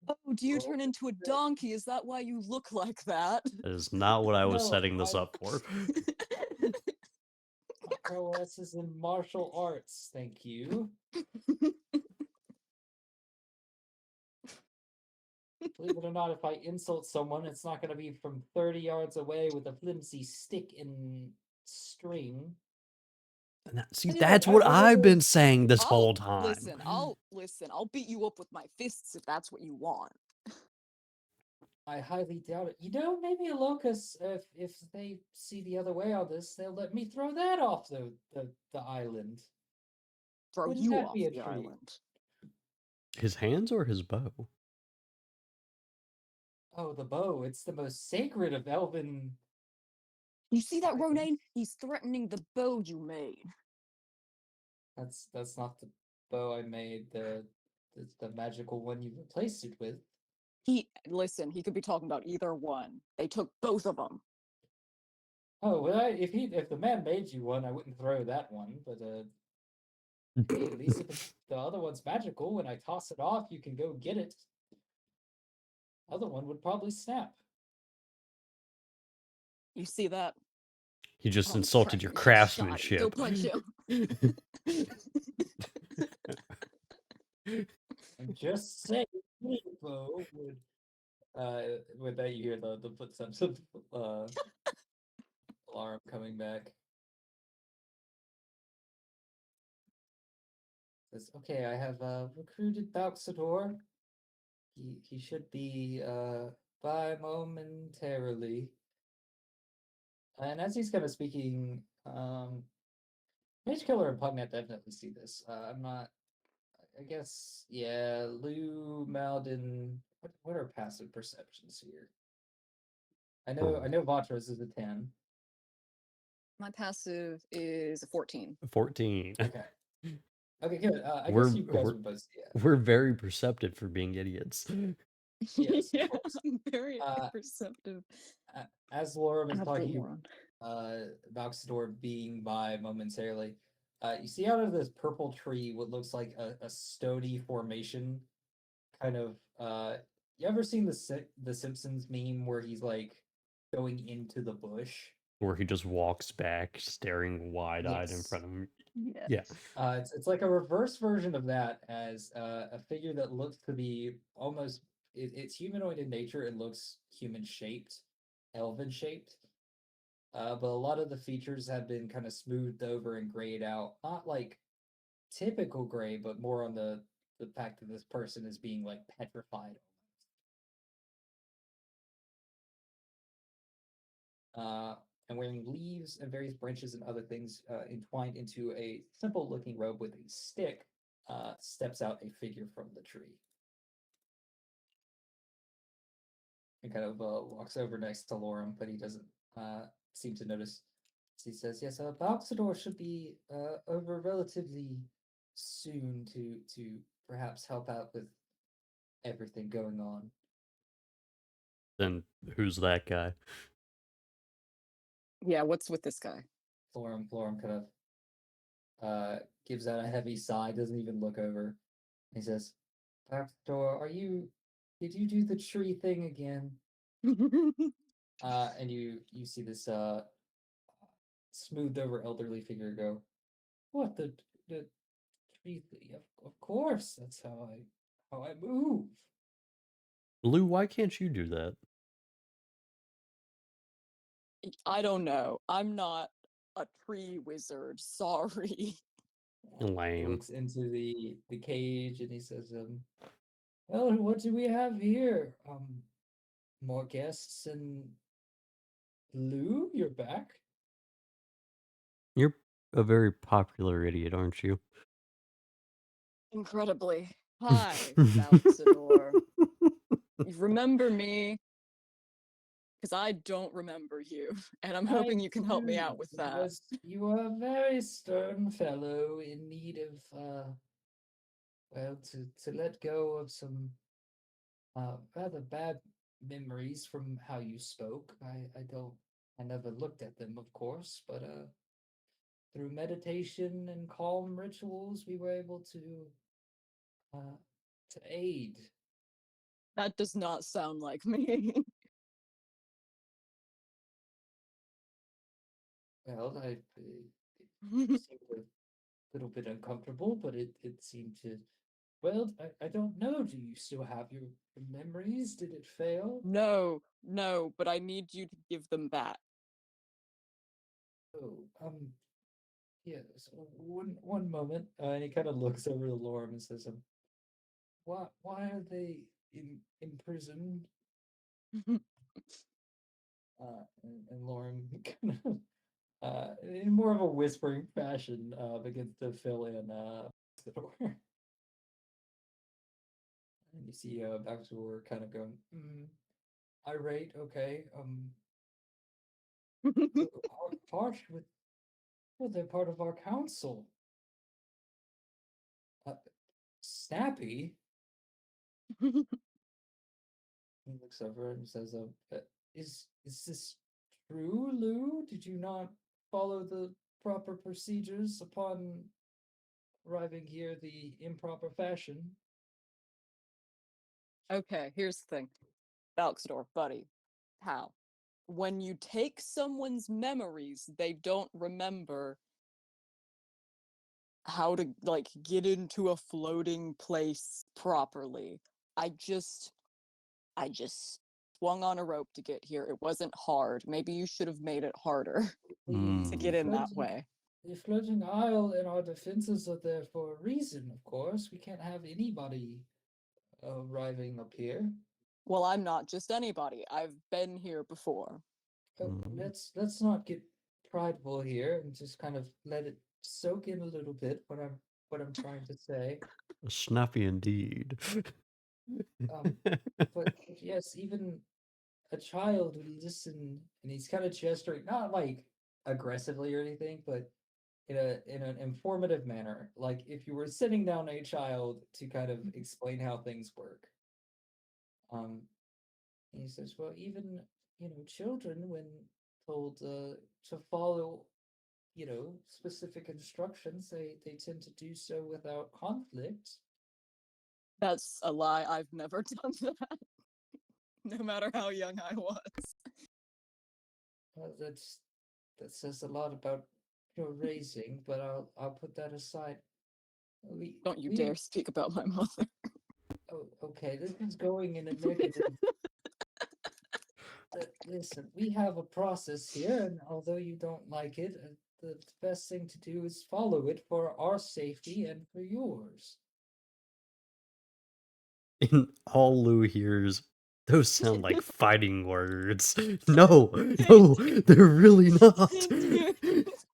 Oh, do you world turn into a that- donkey? Is that why you look like that? that is not what I was No, setting this I- up for. My prowess is in martial arts, thank you. Believe it or not, if I insult someone, it's not going to be from 30 yards away with a flimsy stick and string. See, Anyway, that's I what don't I've know. been saying this whole time. Listen. I'll beat you up with my fists if that's what you want. I highly doubt it. You know, maybe a locust, if they see the other way on this, they'll let me throw that off the island. Throw Wouldn't you that off be a the treat? island. His hands or his bow? Oh, the bow. It's the most sacred of elven. You see that, Items. Ronan? He's threatening the bow you made. That's not the bow I made. The magical one you replaced it with. He could be talking about either one. They took both of them. Oh well, if the man made you one, I wouldn't throw that one. But at least if the other one's magical, when I toss it off, you can go get it. Other one would probably snap. You see that? He just Oh, insulted crap, your he just shot him. craftsmanship. Go punch him. I'm just saying, bow with that you hear the footsteps of alarm coming back. Says, okay, I have recruited Balxador. He should be by momentarily. And as he's kind of speaking, Mage Killer and Pugnet definitely see this. I'm not I guess yeah. Lou, Malden. What are passive perceptions here? I know Vatra's is a 10. My passive is a 14. 14. Okay. Okay, good. I We're guess you guys we're would both see it. we're very perceptive for being idiots. Yes, yeah, of course. I'm very Uh, perceptive. As Laura was Absolute talking, moron. Valksador being by momentarily, you see out of this purple tree what looks like a stony formation, kind of. You ever seen the Simpsons meme where he's like going into the bush? Where he just walks back, staring wide-eyed in Yes. front of him. Yes. Yeah. It's like a reverse version of that, as a figure that looks to be almost it's humanoid in nature and looks human shaped, elven shaped. But a lot of the features have been kind of smoothed over and grayed out. Not like typical gray, but more on the fact that this person is being like petrified. And wearing leaves and various branches and other things entwined into a simple looking robe with a stick, steps out a figure from the tree. And kind of walks over next to Lorem, but he doesn't seem to notice. He says, "Yes, Balxador should be over relatively soon to perhaps help out with everything going on." Then who's that guy? Yeah, what's with this guy? Florem kind of gives out a heavy sigh, doesn't even look over. He says, "Balxador, did you do the tree thing again?" And you see this smoothed over elderly figure go, "What the tree thing? Of course, that's how I move." Lou, why can't you do that? I don't know. I'm not a tree wizard. Sorry. He Lame. looks into the cage and he says, "Well, what do we have here? More guests and Lou, you're back." You're a very popular idiot, aren't you? Incredibly. Hi, Balxador. You remember me? Because I don't remember you, and I'm hoping you can help me out with that. Because you are a very stern fellow in need of well, to let go of some rather bad memories from how you spoke. I never looked at them, of course, but through meditation and calm rituals, we were able uh to aid. That does not sound like me. Well, it seemed a little bit uncomfortable, but it seemed to. Well, I don't know. Do you still have your memories? Did it fail? No, but I need you to give them back. Oh, yes. One moment. And he kind of looks over to Lorem and says, why are they imprisoned?" And Lorem kind of, in more of a whispering fashion, begins to fill in the door. And you see Baxter kind of going, irate, okay. So part with, well, they're part of our council. Uh, Snappy. He looks over and says, is this true, Lou? Did you not follow the proper procedures upon arriving here the improper fashion?" Okay, here's the thing. Balxador, buddy, pal. When you take someone's memories, they don't remember how to like get into a floating place properly. I just swung on a rope to get here. It wasn't hard. Maybe you should have made it harder to get in that way. The floating isle and our defenses are there for a reason, of course. We can't have anybody arriving up here. Well, I'm not just anybody. I've been here before. Let's not get prideful here and just kind of let it soak in a little bit. what I'm trying to say. Snappy indeed. But yes, even a child would listen, and he's kind of gesturing, not like aggressively or anything, but in an informative manner, like if you were sitting down a child to kind of explain how things work. Um, and he says, well, even children, when told to follow specific instructions, they tend to do so without conflict. That's a lie. I've never done that. No matter how young I was. That says a lot about your raising, but I'll put that aside. We Don't you we dare speak about my mother. oh, okay, this is going in a negative. Listen, we have a process here, and although you don't like it, the best thing to do is follow it for our safety and for yours. And all Lou hears, those sound like fighting words. No, no, they're really not.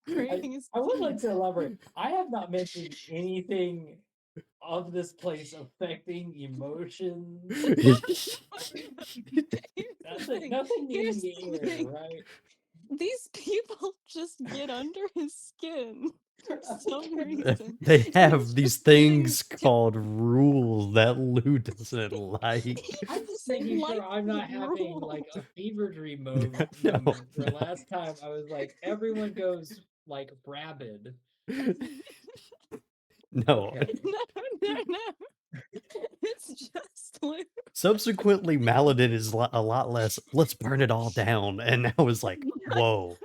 Crazy. I would like to elaborate. I have not mentioned anything of this place affecting emotions. Nothing in Here's the the air, thing. right? These people just get under his skin for some Okay. reason. They and have he's these just getting things called rules that Lou doesn't like. He I'm just doesn't making sure like I'm the not having like rules. a fever dream moment No, where no. last time I was like everyone goes like rabid. No. Okay. No. It's just Lou. Subsequently, Maladin is a lot less, let's burn it all down. And now it's like, whoa,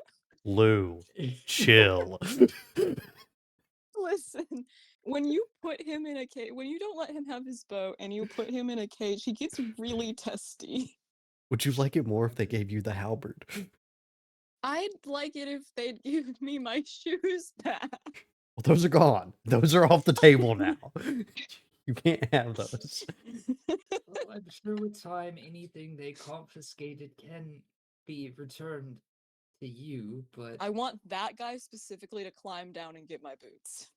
Lou, chill. Listen, when you put him in a cage, when you don't let him have his bow and you put him in a cage, he gets really testy. Would you like it more if they gave you the halberd? I'd like it if they'd give me my shoes back. Well, those are gone. Those are off the table now. You can't have those. Well, I'm sure with time anything they confiscated can be returned to you, but I want that guy specifically to climb down and get my boots.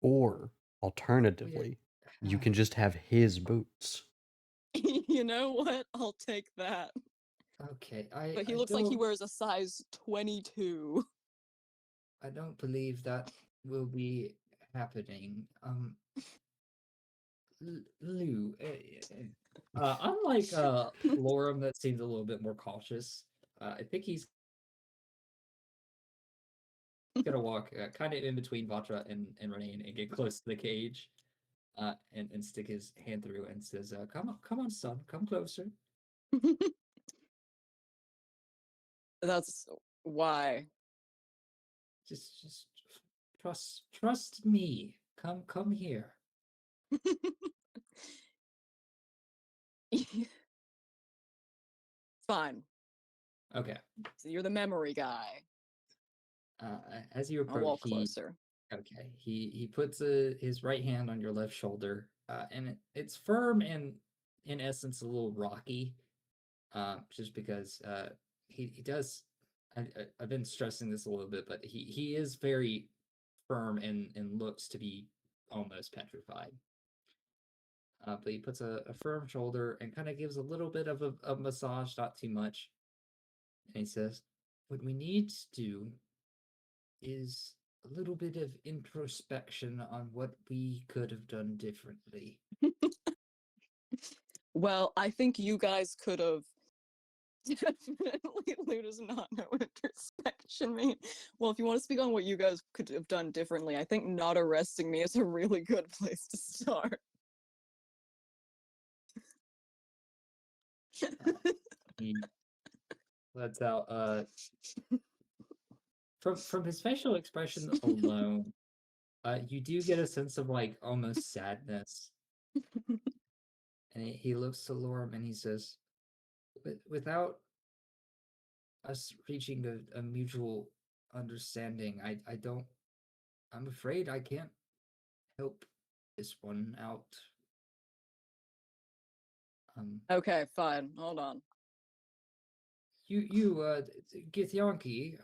Or, alternatively, you can just have his boots. You know what? I'll take that. okay, But he I looks like he don't wears a size 22. I don't believe that will be happening. Lou, unlike Lorem, that seems a little bit more cautious. I think he's gonna walk kind of in between Vatra and Renee and get close to the cage, and stick his hand through and says, come on, son, come closer. That's why. Just trust me. Come here." Fine. Okay. So you're the memory guy. As you I'll approach, walk closer. he puts his right hand on your left shoulder, and it's firm and in essence a little rocky, just because he does. I've been stressing this a little bit, but he is very firm and looks to be almost petrified. But he puts a firm shoulder and kind of gives a little bit of a massage, not too much. And he says, "What we need to do is a little bit of introspection on what we could have done differently." Well, I think you guys could have. Definitely, Lou does not know what introspection means. Well, if you want to speak on what you guys could have done differently, I think not arresting me is a really good place to start. He lets out from his facial expression alone, you do get a sense of like almost sadness. And he looks to Lorem and he says, Without us reaching a mutual understanding, I don't, I'm afraid I can't help this one out." Okay, fine. Hold on. You, Githyanki,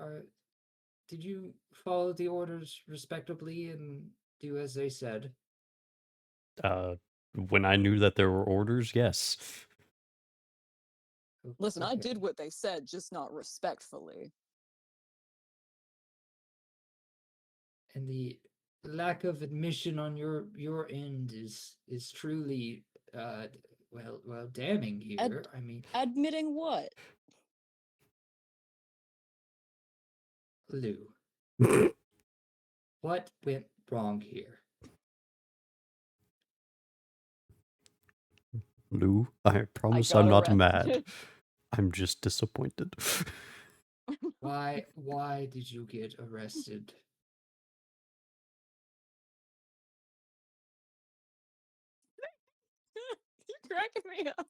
did you follow the orders respectably and do as they said. When I knew that there were orders, yes. Listen, I Okay. did what they said, just not respectfully. And the lack of admission on your end is truly well damning here. I mean, Admitting what? Lou, what went wrong here? Lou, I I promise got I'm not mad. arrested. I'm just disappointed. Why did you get arrested? You're cracking me up.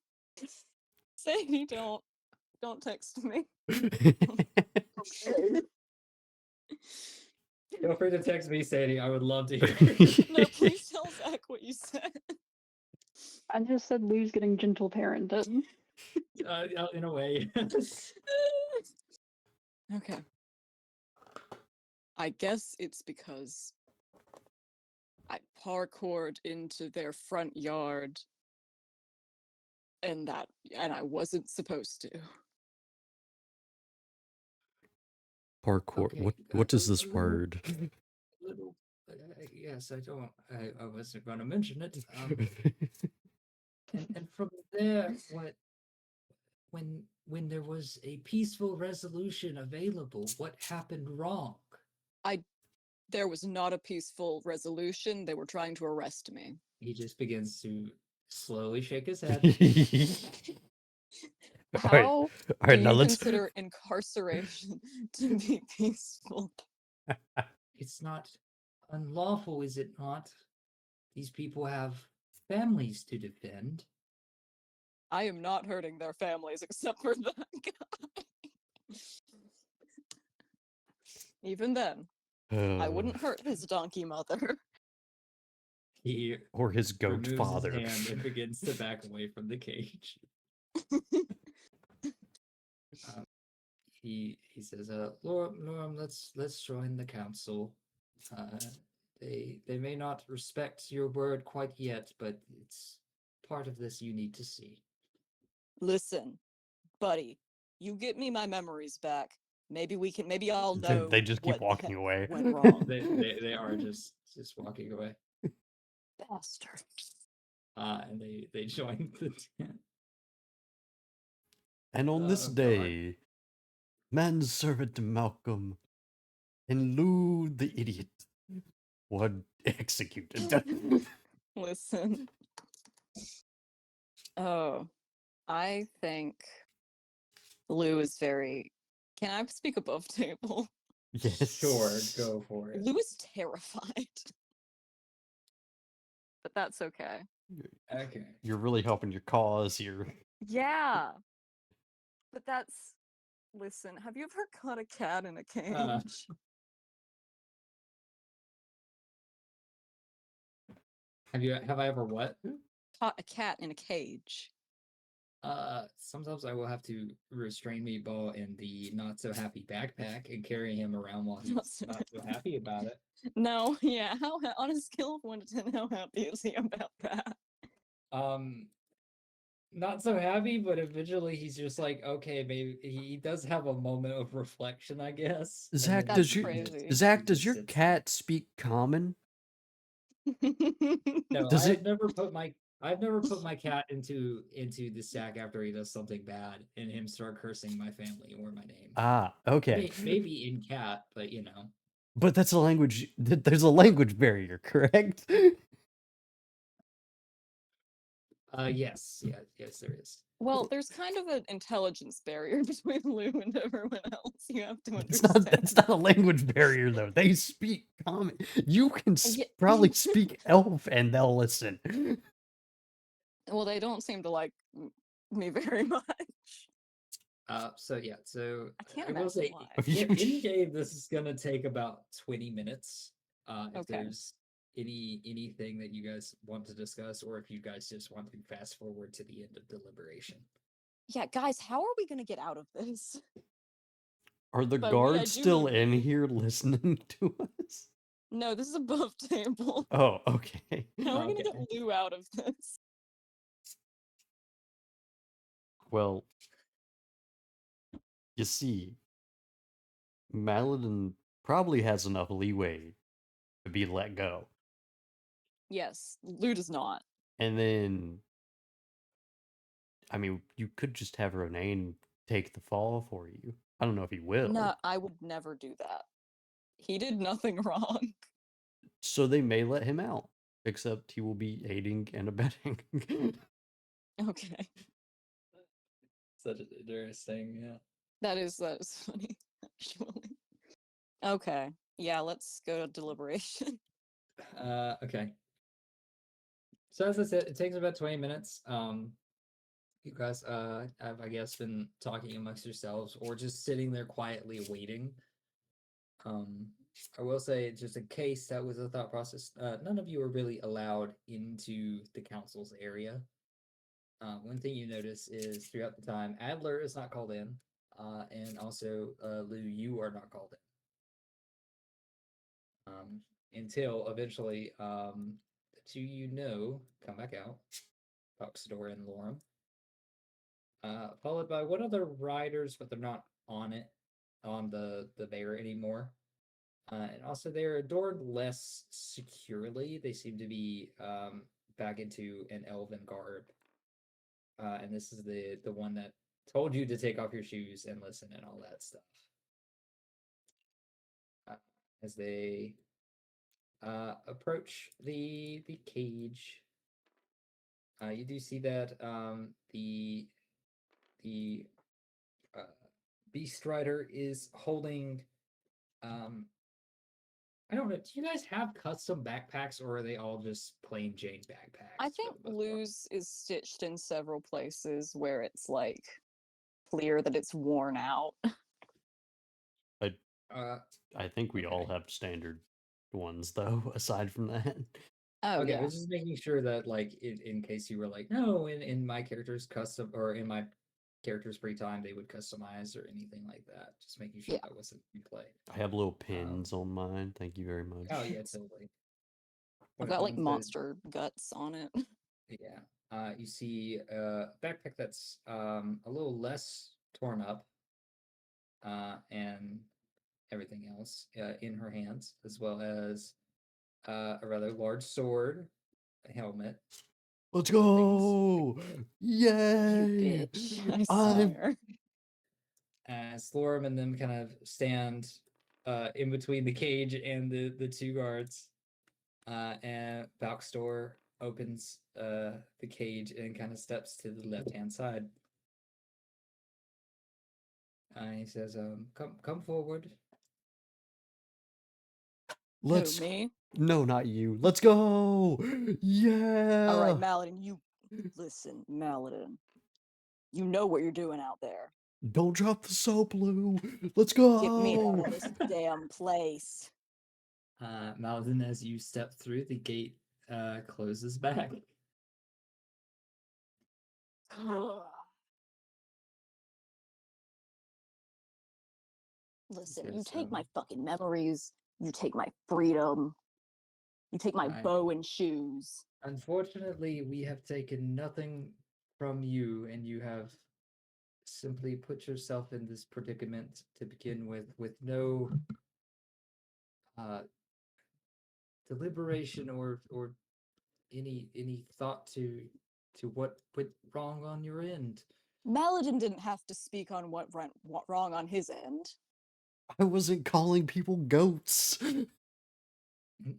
Sadie, don't text me. Feel free to text me, Sadie. I would love to hear. No, please tell Zach what you said. I just said Lou's getting gentle parented. In a way. Okay. I guess it's because I parkoured into their front yard and I wasn't supposed to. Parkour. Okay, What is this little- word? Little, yes, I don't. I wasn't going to mention it. And from there, when there was a peaceful resolution available, what happened wrong? There was not a peaceful resolution. They were trying to arrest me. He just begins to slowly shake his head. All right, How all do right. Now you let's. consider incarceration to be peaceful? It's not unlawful, is it not? These people have families to defend. I am not hurting their families except for that guy. Even then, I wouldn't hurt his donkey mother. He Or his goat removes father. his hand and begins to back away from the cage. He says, Lorem, let's join the council. They may not respect your word quite yet, but it's part of this you need to see. Listen, buddy, you get me my memories back. Maybe I'll know. They just keep what the walking heck away. went wrong. They are just walking away. Bastard. And they join the tent. And on this Oh, God. day, manservant Malcolm and Lou the idiot were executed. Listen. Oh, I think Lou is very. Can I speak above table? Yes. Sure, go for it. Lou is terrified. But that's okay. Okay. You're really helping your cause here. Yeah. But that's. Listen, have you ever caught a cat in a cage? Have I ever what? Caught a cat in a cage. Sometimes I will have to restrain Meatball in the not so happy backpack and carry him around while he's Not so not so happy about it. No, yeah. On a scale of 1 to 10, how happy is he about that? Not so happy, but eventually he's just like, okay, maybe he does have a moment of reflection, I guess. and Zach, then That's he crazy. Zach, he does just your sits cat speak common? No, Does it- I've never put my cat into the sack after he does something bad and him start cursing my family or my name. Ah, okay. Maybe in cat, but you know. But that's a language. There's a language barrier, correct? Yes, there is. Well, there's kind of an intelligence barrier between Lou and everyone else. You have to It's understand. not. That's not a language barrier, though. They speak common. You can Yeah. probably speak Elf, and they'll listen. Well, they don't seem to like me very much. So I can't will imagine say why. in game this is gonna take about 20 minutes. If Okay. there's anything that you guys want to discuss, or if you guys just want to fast forward to the end of deliberation. Yeah, guys, how are we gonna get out of this? Are the By we, I guards do still mean in we. here listening to us? No, this is above table. Oh, okay. How are we gonna Okay. get Lou out of this? Well, you see, Maladin probably has enough leeway to be let go. Yes, Lou does not. And then, I mean, you could just have Ronaine take the fall for you. I don't know if he will. No, I would never do that. He did nothing wrong. So they may let him out, except he will be aiding and abetting. Okay. Such an interesting, yeah. That is funny, actually. Okay. Yeah, let's go to deliberation. Okay. So as I said, it takes about 20 minutes. You guys have, I guess, been talking amongst yourselves or just sitting there quietly waiting. I will say, just in case that was a thought process, none of you are really allowed into the council's area. One thing you notice is throughout the time, Adler is not called in, and also Lou, you are not called in. Until eventually, the two you know come back out, Foxdor and Lorem, followed by one of the riders, but they're not on it, on the bear anymore. And also, they're adorned less securely. They seem to be back into an elven garb. And this is the one that told you to take off your shoes and listen and all that stuff. As they approach the cage, you do see that the uh, beast rider is holding. I don't know. Do you guys have custom backpacks, or are they all just plain Jane backpacks? I for think the most part? Lou's is stitched in several places where it's like clear that it's worn out. Uh, I think we all Okay. have standard ones, though, aside from that. Oh okay, I yeah. was just making sure that, like, in case you were like, no, in my character's custom or in my character's free time, they would customize or anything like that. Just making sure Yeah. that wasn't in play. I have little pins on mine. Thank you very much. Oh yeah, totally. I've One got of like the monster guts on it. yeah. You see a backpack that's a little less torn up, and everything else in her hands, as well as a rather large sword, a helmet. Let's Other things. go! You Yay! bitch. I I'm swear. As Slorum and them kind of stand in between the cage and the two guards, and Valkstor opens the cage and kind of steps to the left hand side. He says, come forward." let's Who, me? no, not you. Let's go! Yeah! All right, Maladin, you listen, Maladin. You know what you're doing out there. Don't drop the soap, Lou. Let's Get me out go! of this damn place. Maladin, as you step through, the gate closes back. Listen, you Yes, take my fucking memories, you take my freedom, you take my I- bow and shoes. Unfortunately, we have taken nothing from you, and you have simply put yourself in this predicament to begin with no deliberation or any thought to what went wrong on your end. Maladin didn't have to speak on what went wrong on his end. I wasn't calling people goats.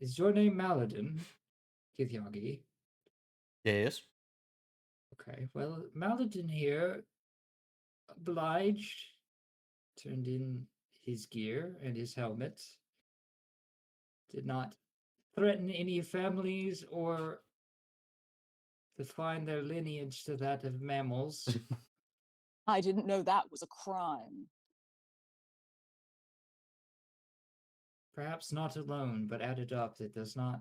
Is your name Maladin, Kithyagi? Yes. Okay, well, Maladin here obliged, turned in his gear and his helmet, did not threaten any families or define their lineage to that of mammals. I didn't know that was a crime. Perhaps not alone, but added up, it does not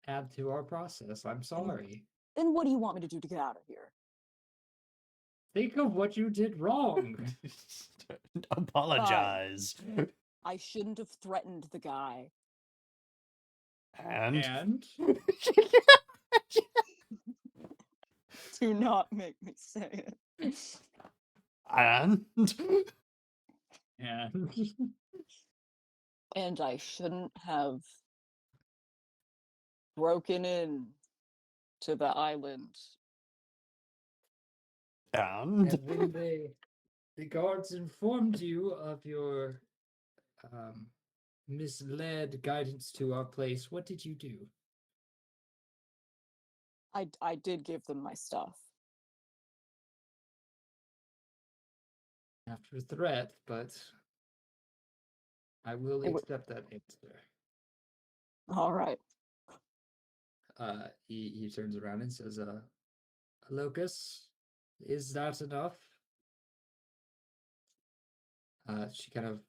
add to our process. I'm sorry. Then what do you want me to do to get out of here? Think of what you did wrong. Apologize. I shouldn't have threatened the guy. And And Do not make me say it. and and And I shouldn't have broken in to the island. and and when the guards informed you of your misled guidance to our place, what did you do? I did give them my stuff. After threat, but I will It wa- accept that answer. All right. He turns around and says, Locus, is that enough? She kind of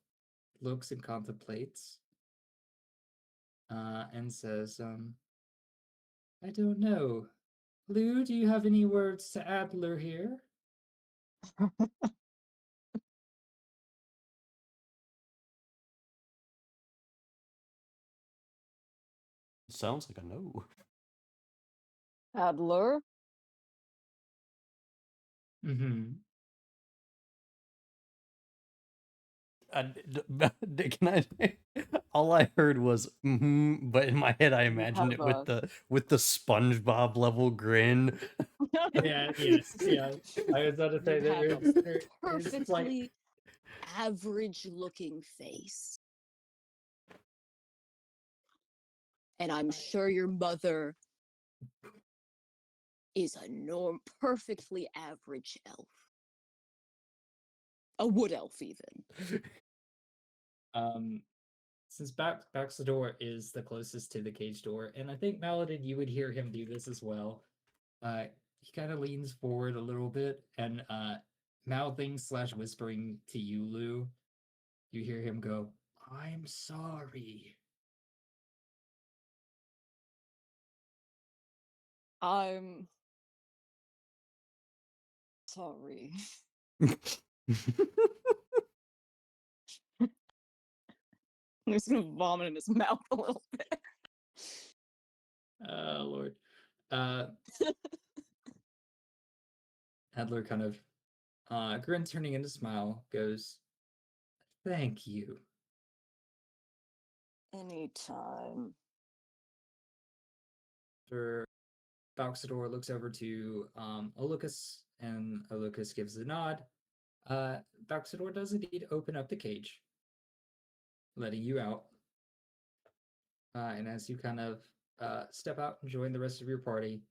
looks and contemplates, and says, I don't know. Lou, do you have any words to Adler here? sounds like a no. Adler? Mm-hmm. Can I? All I heard was but in my head I imagined it have with the SpongeBob level grin. Yeah, yes, yeah. I was about to say You that have a it's like perfectly average looking face. And I'm sure your mother is a perfectly average elf. A wood elf, even. since Baxador is the closest to the cage door, and I think Maladin, you would hear him do this as well. He kind of leans forward a little bit and mouthing / whispering to you, Lou. You hear him go, "I'm sorry." I'm sorry. He's gonna vomit in his mouth a little bit. Oh Lord. Adler kind of grin turning into smile, goes, "Thank you." Anytime. After Baxador looks over to Olucus, and Olucus gives a nod. Baxador does indeed open up the cage, letting you out. And as you kind of step out and join the rest of your party,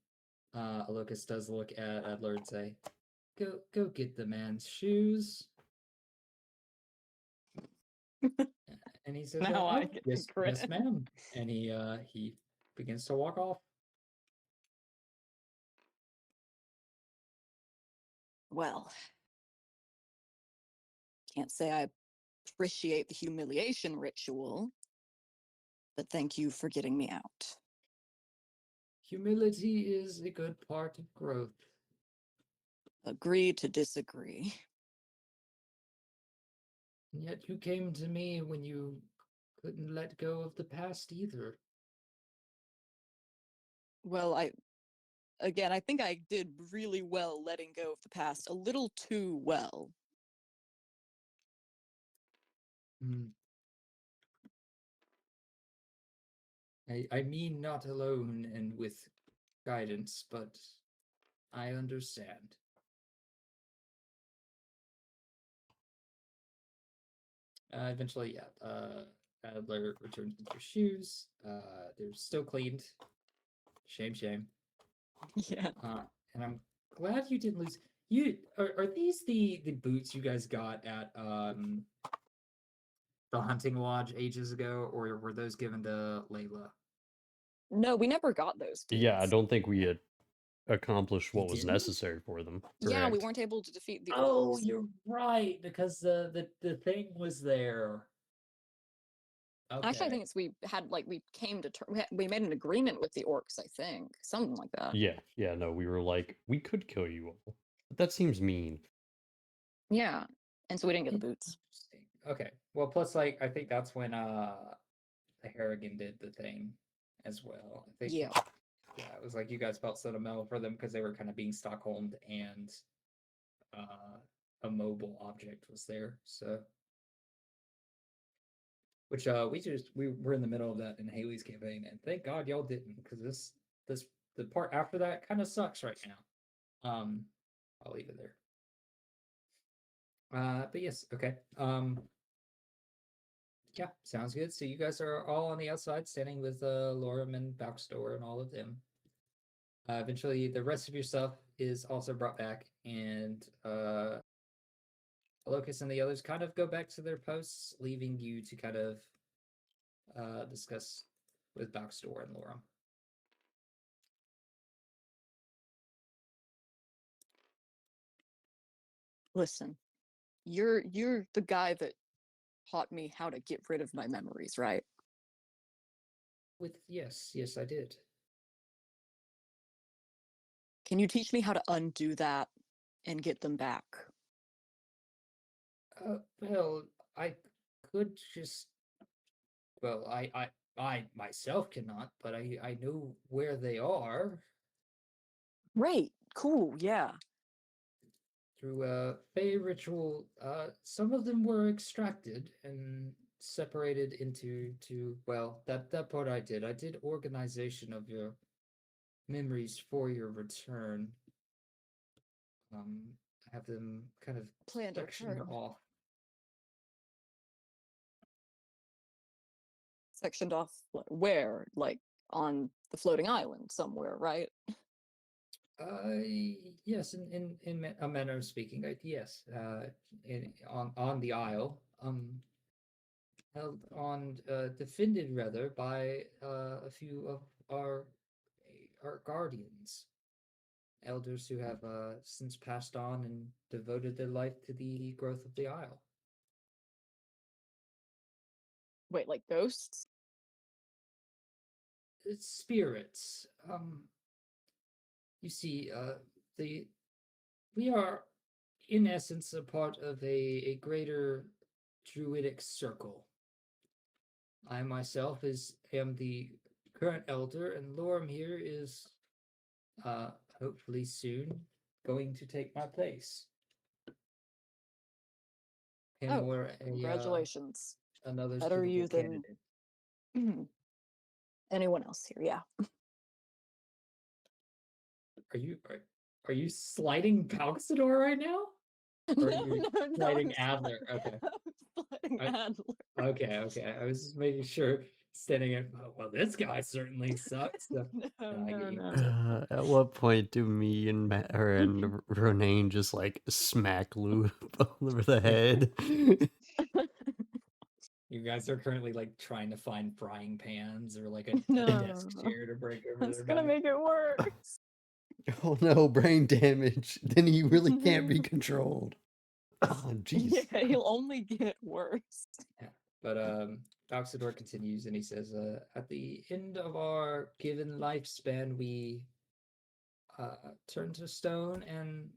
Olucus does look at Adler and say, Go get the man's shoes." And he says, Now I "Oh, get yes, to grin. yes, ma'am." And he begins to walk off. Well, can't say I appreciate the humiliation ritual, but thank you for getting me out. Humility is a good part of growth. Agree to disagree. And yet you came to me when you couldn't let go of the past either. Well, I think I did really well letting go of the past, a little too well. Hmm. I mean not alone and with guidance, but I understand. Eventually, yeah. Adler returns with your shoes. They're still cleaned. Shame, shame. Yeah. And I'm glad you didn't lose. You are these the boots you guys got at the hunting lodge ages ago, or were those given to Layla? No, we never got those Yeah, I boots. don't think we had accomplished You what was didn't? necessary for them. Yeah, we Correct. weren't able to defeat the Oh, orcs. you're right, because the thing was there. Actually, I Okay. think it's we had like we came to we made an agreement with the orcs. I think something like that. Yeah, no, we were like, we could kill you all. But that seems mean. Yeah, and so we didn't get the boots. Interesting. Okay. Well, plus like I think that's when the Harrigan did the thing, as well. I think Yeah. yeah, it was like you guys felt sentimental for them because they were kind of being Stockholmed and a mobile object was there. So which we were in the middle of that in Haley's campaign, and thank God y'all didn't, because this the part after that kind of sucks right now. I'll leave it there. But yes, okay. Yeah, sounds good. So you guys are all on the outside, standing with Lorem and Baxter and all of them. Eventually, the rest of your stuff is also brought back, and Locus and the others kind of go back to their posts, leaving you to kind of discuss with Baxter and Lorem. Listen, you're the guy that taught me how to get rid of my memories, right? With yes, I did. Can you teach me how to undo that and get them back? Well, I could just. Well, I myself cannot, but I know where they are Great, cool, yeah. through a Fey ritual. Some of them were extracted and separated into. Well, that part I did. I did organization of your memories for your return. Have them kind of Planned sectioned return. off. Sectioned off where? Like on the floating island somewhere, right? Yes, in a manner of speaking, yes. On the Isle, held on defended rather by a few of our guardians, elders who have since passed on and devoted their life to the growth of the Isle. Wait, like ghosts? It's spirits. You see, the we are in essence a part of a greater druidic circle. I myself am the current elder, and Lorem here is hopefully soon going to take my place. Him Oh, or congratulations. another Better you suitable than candidate. anyone else here, yeah. Are you sliding Palxador right now? Or are you sliding Adler? Okay. I'm sliding I- Adler. Okay. I was just making sure. Standing at well, this guy certainly sucks. So, I get you. At what point do me and and Renee just like smack Lou over the head? You guys are currently like trying to find frying pans or like a desk No. chair to break over That's their gonna back. make it worse. Oh no, brain damage. Then he really can't be controlled. Oh, jeez. Yeah, he'll only get worse. But Oxidor continues and he says, at the end of our given lifespan, we turn to stone and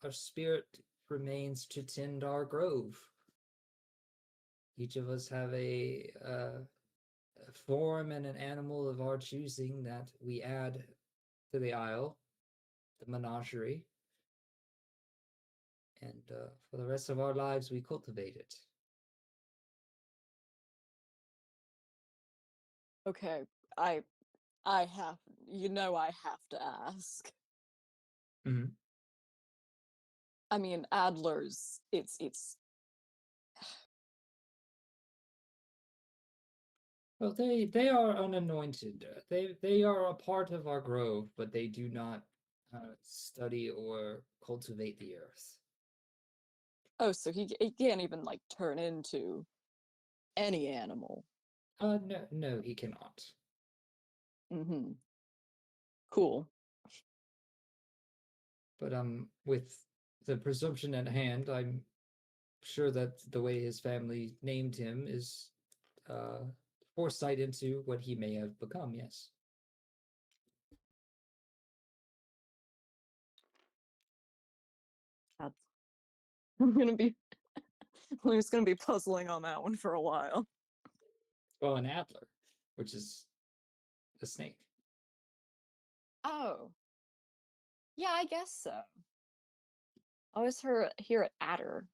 our spirit remains to tend our grove. Each of us have a form and an animal of our choosing that we add to the Isle, the menagerie. And for the rest of our lives, we cultivate it. Okay, I have, I have to ask. Mhm. I mean, Adler's, it's Well, they are unanointed. They are a part of our grove, but they do not study or cultivate the earth. oh, so he can't even like turn into any animal. No, he cannot. Mm-hmm. Cool. But with the presumption at hand, I'm sure that the way his family named him is foresight into what he may have become. Yes. That's, I'm gonna be Lou's gonna be puzzling on that one for a while. Well, an Adler, which is a snake. Oh, yeah, I guess so. I always hear it adder.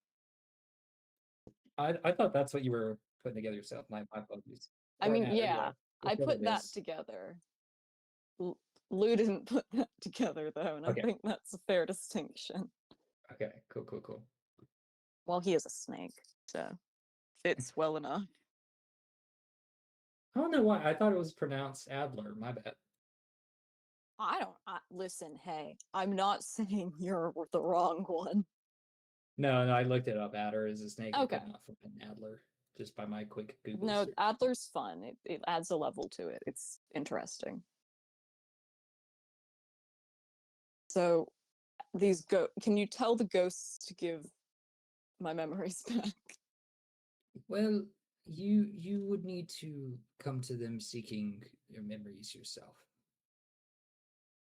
I thought that's what you were putting together yourself. My apologies. I Or an mean, adder, yeah, I which one put it that is. together. Lou didn't put that together though, and Okay. I think that's a fair distinction. Okay, cool. Well, he is a snake, so fits well enough. I don't know why. I thought it was pronounced Adler. My bad. Listen, hey, I'm not saying you're the wrong one. No, I looked it up. Adder is a snake. Okay. I could not find Adler just by my quick Google No, search. Adler's fun. It adds a level to it. It's interesting. So can you tell the ghosts to give my memories back? Well, you would need to come to them seeking your memories yourself.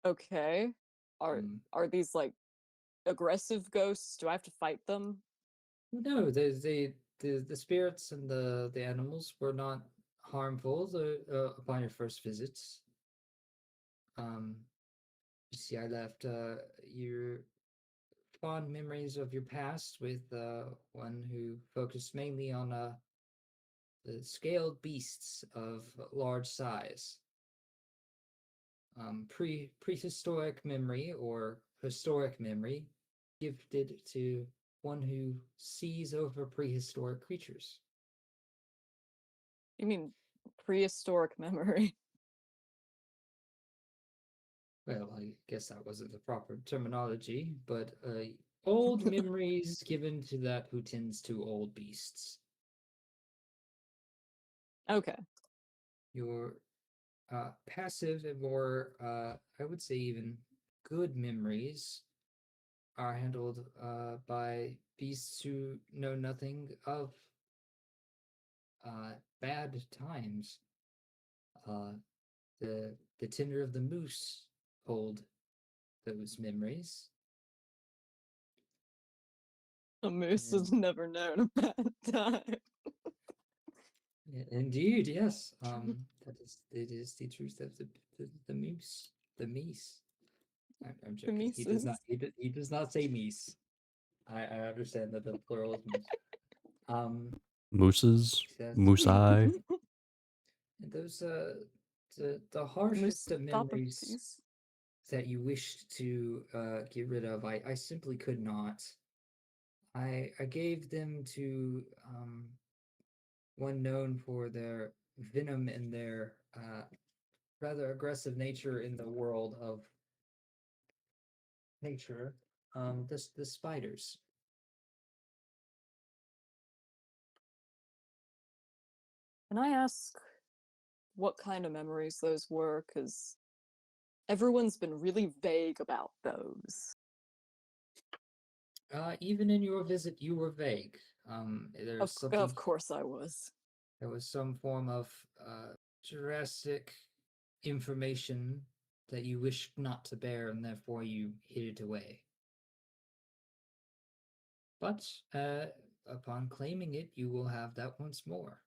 Okay. Are Um, are these like aggressive ghosts? Do I have to fight them? no, the spirits and the animals were not harmful upon your first visits. Um, you see, I left your fond memories of your past with one who focused mainly on the scaled beasts of large size. Prehistoric memory or historic memory gifted to one who sees over prehistoric creatures. You mean prehistoric memory? Well, I guess that wasn't the proper terminology, but old memories given to that who tends to old beasts. Okay. Your passive and more, I would say, even good memories are handled by beasts who know nothing of bad times. Uh, the tender of the moose hold those memories. A moose And has never known a bad time. indeed, yes. That is it is the truth of the moose, the meese. I'm The joking. He does not. Mises. He does not say meese. I understand that the plural is moose. Um, Mooses, yes. moose eye. And those the harshest of memories Moostopathes. that you wished to get rid of, I simply could not. I gave them to one known for their venom and their rather aggressive nature in the world of nature. The spiders. Can I ask what kind of memories those were? Because everyone's been really vague about those. Even in your visit, you were vague. There's something. Of course I was. There was some form of Jurassic information that you wished not to bear, and therefore you hid it away. But upon claiming it, you will have that once more.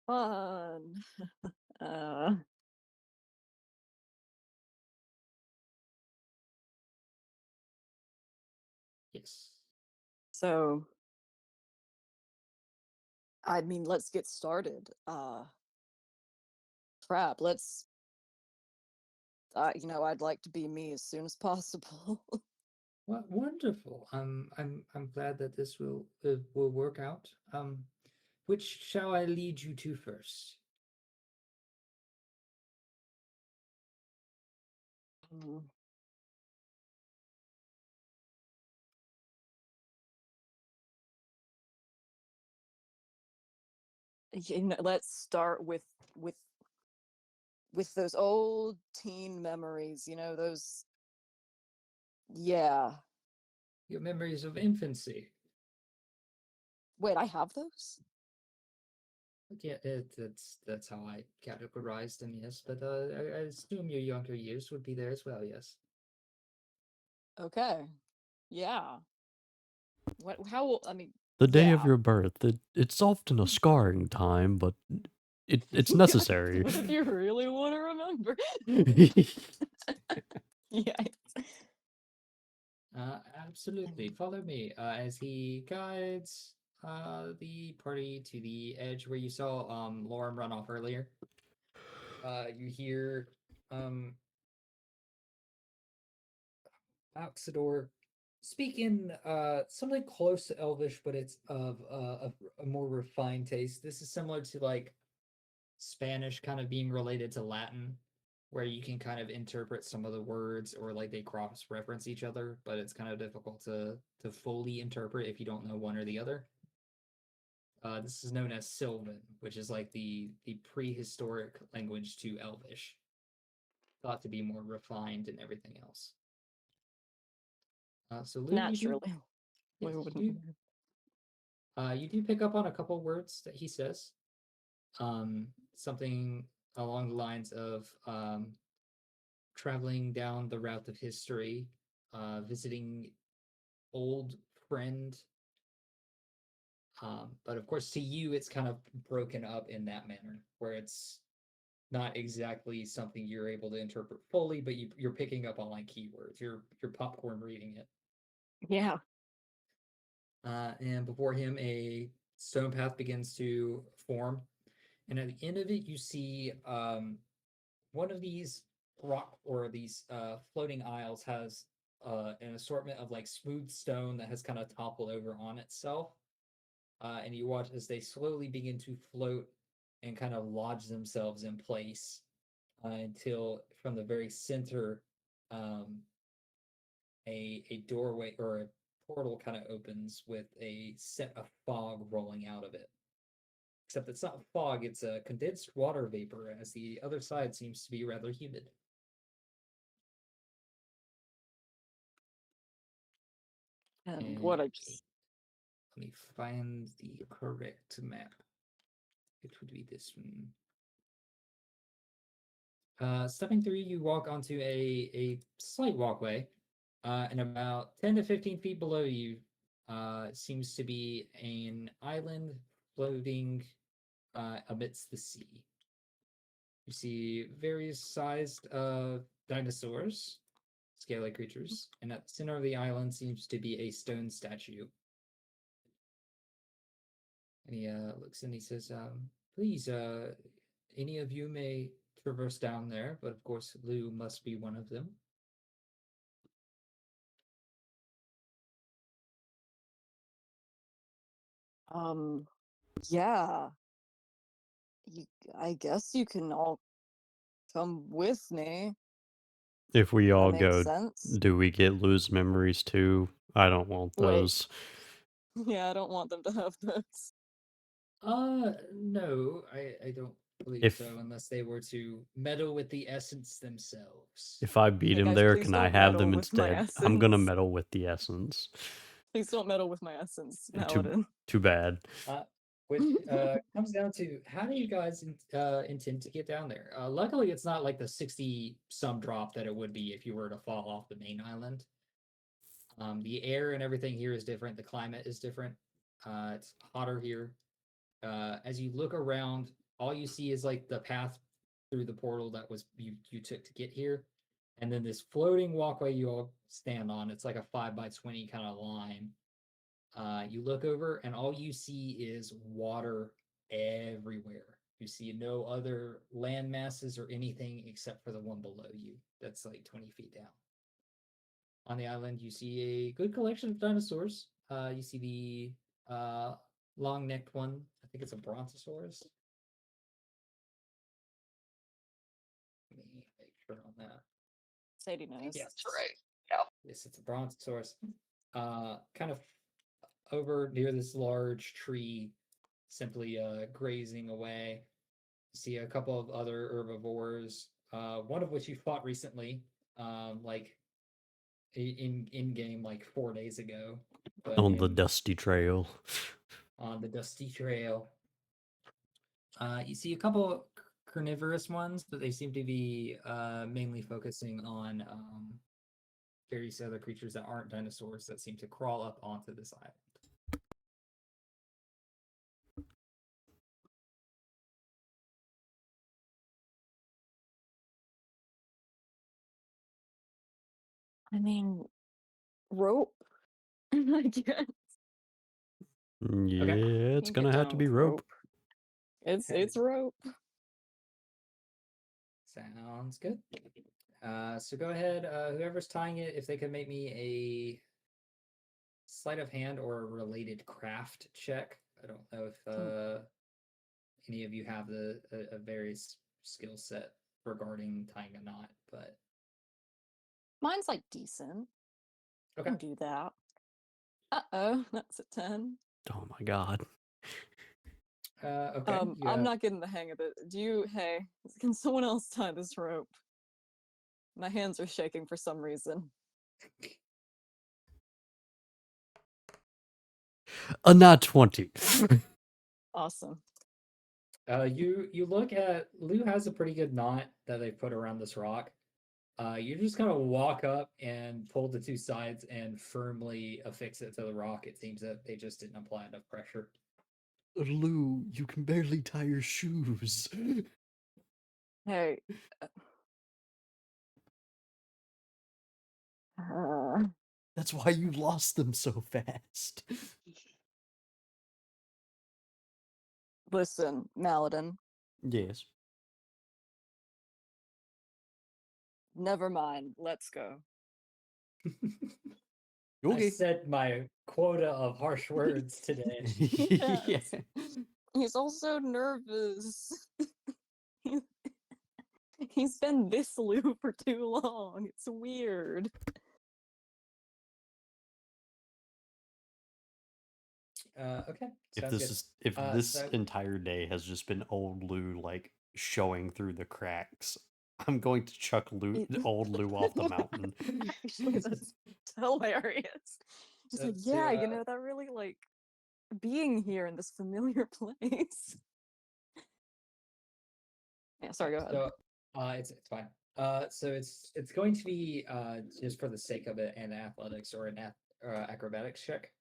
Fun. uh, Yes. so, I mean, let's get started. Crap, let's. I'd like to be me as soon as possible. Well, wonderful. I'm glad that this will work out. Which shall I lead you to first? Mm. Let's start with those old teen memories. Those. Yeah. Your memories of infancy. Wait, I have those? Yeah, that's how I categorized them. Yes, but I assume your younger years would be there as well. Yes. Okay. Yeah. What? How? I mean, The day of yeah. your birth, it's often a scarring time, but It's What necessary. if you really want to remember? Yeah. Absolutely. Follow me as he guides the party to the edge where you saw Lauren run off earlier. You hear Oxidor speak in something close to Elvish, but it's of a more refined taste. This is similar to like Spanish kind of being related to Latin, where you can kind of interpret some of the words or like they cross reference each other, but it's kind of difficult to fully interpret if you don't know one or the other. This is known as Sylvan, which is like the prehistoric language to Elvish, thought to be more refined and everything else. So Lou, Naturally. We yes, wouldn't you know. you do pick up on a couple words that he says. Something along the lines of traveling down the route of history, visiting old friend. But of course, to you, it's kind of broken up in that manner, where it's not exactly something you're able to interpret fully, but you're picking up on like keywords. You're popcorn reading it. Yeah. And before him, a stone path begins to form, and at the end of it, you see one of these rock or these floating isles has an assortment of like smooth stone that has kind of toppled over on itself. And you watch as they slowly begin to float and kind of lodge themselves in place until from the very center, um, a doorway or a portal kind of opens with a set of fog rolling out of it. Except it's not fog, it's a condensed water vapor, as the other side seems to be rather humid. And what I just Let me find the correct map. It would be this one. Stepping through, you walk onto a slight walkway, and about 10 to 15 feet below you seems to be an island floating amidst the sea. You see various sized dinosaurs, scaly creatures, and at the center of the island seems to be a stone statue. And he looks and he says, please, any of you may traverse down there, but of course Lou must be one of them. yeah. You, I guess you can all come with me. If we all That makes go, sense. do we get lose memories too? I don't want Wait. those. Yeah, I don't want them to have this. No, I don't believe If so, unless they were to meddle with the essence themselves. if I beat Hey him guys, there, please can I don't have meddle them with my instead? I'm gonna essence. meddle with the essence. Please don't meddle with my essence, Too Paladin. too bad. Which comes down to how do you guys intend to get down there? Luckily, it's not like the 60 some drop that it would be if you were to fall off the main island. The air and everything here is different. The climate is different. It's hotter here. As you look around, all you see is like the path through the portal that was you took to get here, and then this floating walkway you all stand on. It's like a 5x20 kind of line. You look over, and all you see is water everywhere. You see no other land masses or anything except for the one below you. That's like 20 feet down. On the island, you see a good collection of dinosaurs. You see the long-necked one. I think it's a brontosaurus. Let me make sure on that. Sadie knows. Yes, that's right. Yes, it's a brontosaurus. Kind of over near this large tree, simply grazing away. You see a couple of other herbivores, one of which you fought recently, like in game like 4 days ago. But On the dusty trail. on the dusty trail, you see a couple carnivorous ones, but they seem to be mainly focusing on various other creatures that aren't dinosaurs that seem to crawl up onto this island. I mean, rope. I guess. Yeah, it's Can't gonna get have down to be with rope. It's rope. Sounds good. So go ahead. Whoever's tying it, if they could make me a sleight of hand or a related craft check. I don't know if any of you have a various skill set regarding tying a knot, but Mine's like decent. I okay. can do that. Uh-oh, that's a 10. Oh my god. Okay. You I'm have not getting the hang of it. Hey, can someone else tie this rope? My hands are shaking for some reason. A nat 20. Awesome. you look at Lou has a pretty good knot that they put around this rock. You just kind of walk up and pull the two sides and firmly affix it to the rock. It seems that they just didn't apply enough pressure. Lou, you can barely tie your shoes. Hey. That's why you lost them so fast. Listen, Maladin. Yes. Never mind. Let's go. I Okay. said my quota of harsh words today. Yeah. Yes. He's also nervous. He's been this Lou for too long. It's weird. Okay. If Sounds this good. is if Uh, this so- entire day has just been old Lou like showing through the cracks, I'm going to chuck old Lou off the mountain. Actually, that's hilarious. Just So like, to, yeah, that really like being here in this familiar place. Yeah, sorry, go ahead. So it's fine. So it's going to be just for the sake of it an athletics or an acrobatics check.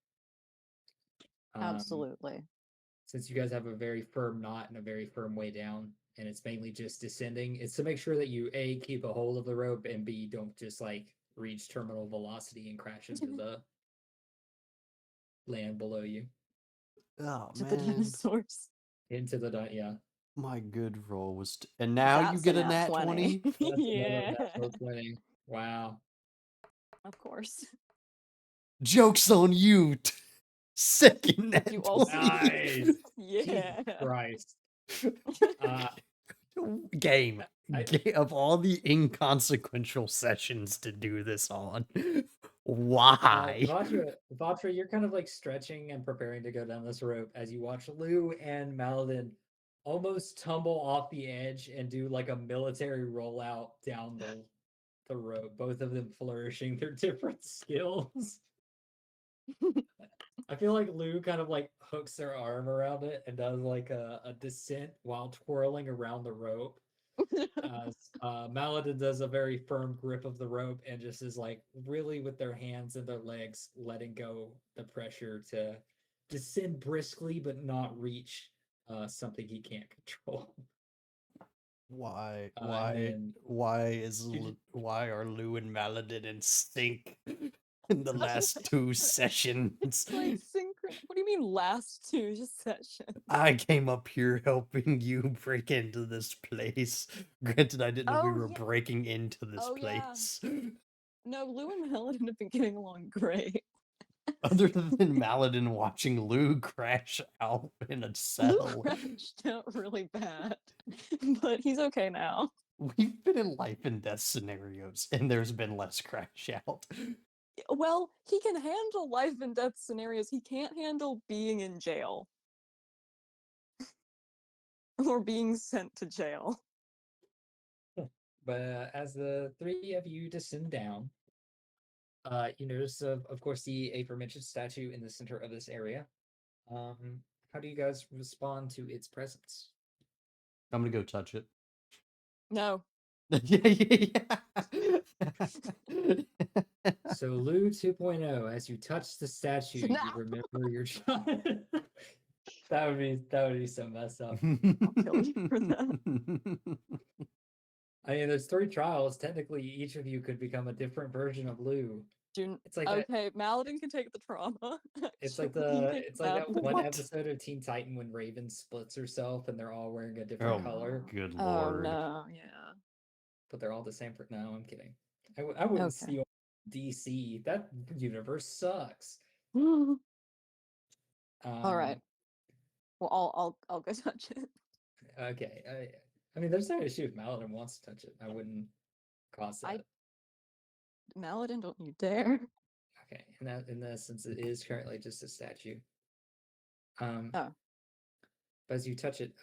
Absolutely. Since you guys have a very firm knot and a very firm way down, and it's mainly just descending, it's to make sure that you A, keep a hold of the rope, and B, don't just like reach terminal velocity and crash into the land below you. Oh To the man, dinosaurs. Into the yeah. my good roll was, and now you That's get a nat nat 20. That's another Yeah, natural 20. Wow. of course. Joke's on you. Second nat You also 20. Nice. yeah. Jesus Christ. Game. I- Of all the inconsequential sessions to do this on, why? Vatra, you're kind of like stretching and preparing to go down this rope as you watch Lou and Maladin almost tumble off the edge and do like a military rollout down the rope, both of them flourishing their different skills. I feel like Lou kind of like hooks their arm around it and does like a descent while twirling around the rope. As Maladin does a very firm grip of the rope and just is like really with their hands and their legs letting go the pressure to descend briskly but not reach something he can't control. Why? And then Why are Lou and Maladin in sync in the last two sessions? It's like what do you mean last two sessions? I came up here helping you break into this place. Granted, I didn't know we Oh, were yeah. breaking into this Oh, yeah. place. No, Lou and Maladin have been getting along great. Other than Maladin watching Lou crash out in a Lou cell. crashed out really bad, but he's okay now. We've been in life and death scenarios, and there's been less crash out. Well, he can handle life and death scenarios. He can't handle being in jail or being sent to jail. But as the three of you descend down, you notice, of course, the aforementioned statue in the center of this area. How do you guys respond to its presence? I'm gonna go touch it. No. Yeah. So Lou 2.0, as you touch the statue, No. you remember your child. that would be so messed up. I'll kill you for that. I mean, there's 3 trials. Technically, each of you could become a different version of Lou. It's like that. Okay, Maladin can take the trauma. It's like Actually, the. take It's like that one What? episode of Teen Titan when Raven splits herself and they're all wearing a Oh, different color, good Oh lord. no, yeah. but they're all the same. No, I'm kidding. I wouldn't Okay. see DC. That universe sucks. All right. Um, Well, I'll go touch it. Okay. I mean, there's no issue if Maladin wants to touch it. I wouldn't cause I- that. Maladin, don't you dare. Okay, in that sense, it is currently just a statue. Oh. But as you touch it,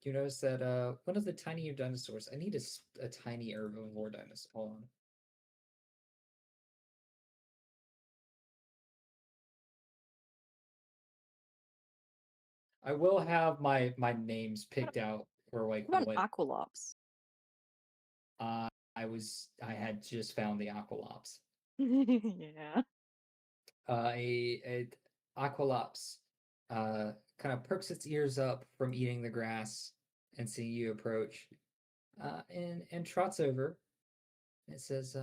you notice that one of the tinier dinosaurs. I need a tiny herbivore dinosaur. Hold on. I will have my names picked out for like What what about Aqualops? I had just found the aqualops. Yeah. A aqualops kind of perks its ears up from eating the grass and seeing you approach, and trots over. It says,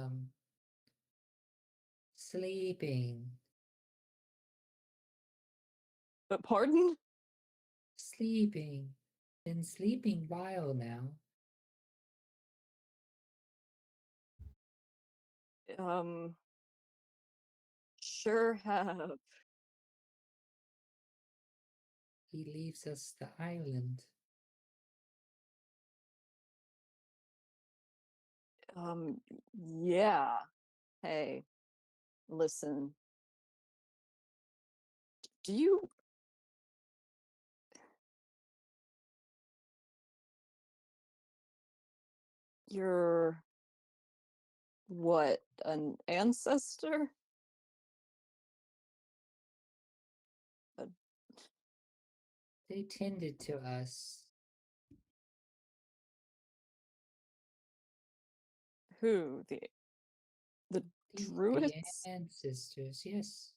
sleeping, But pardon? sleeping, been sleeping while now. Sure have. He leaves us the island. Yeah. Hey, listen. Do you you're what, an ancestor? They tended to us. Who? The The druids? ancestors, yes.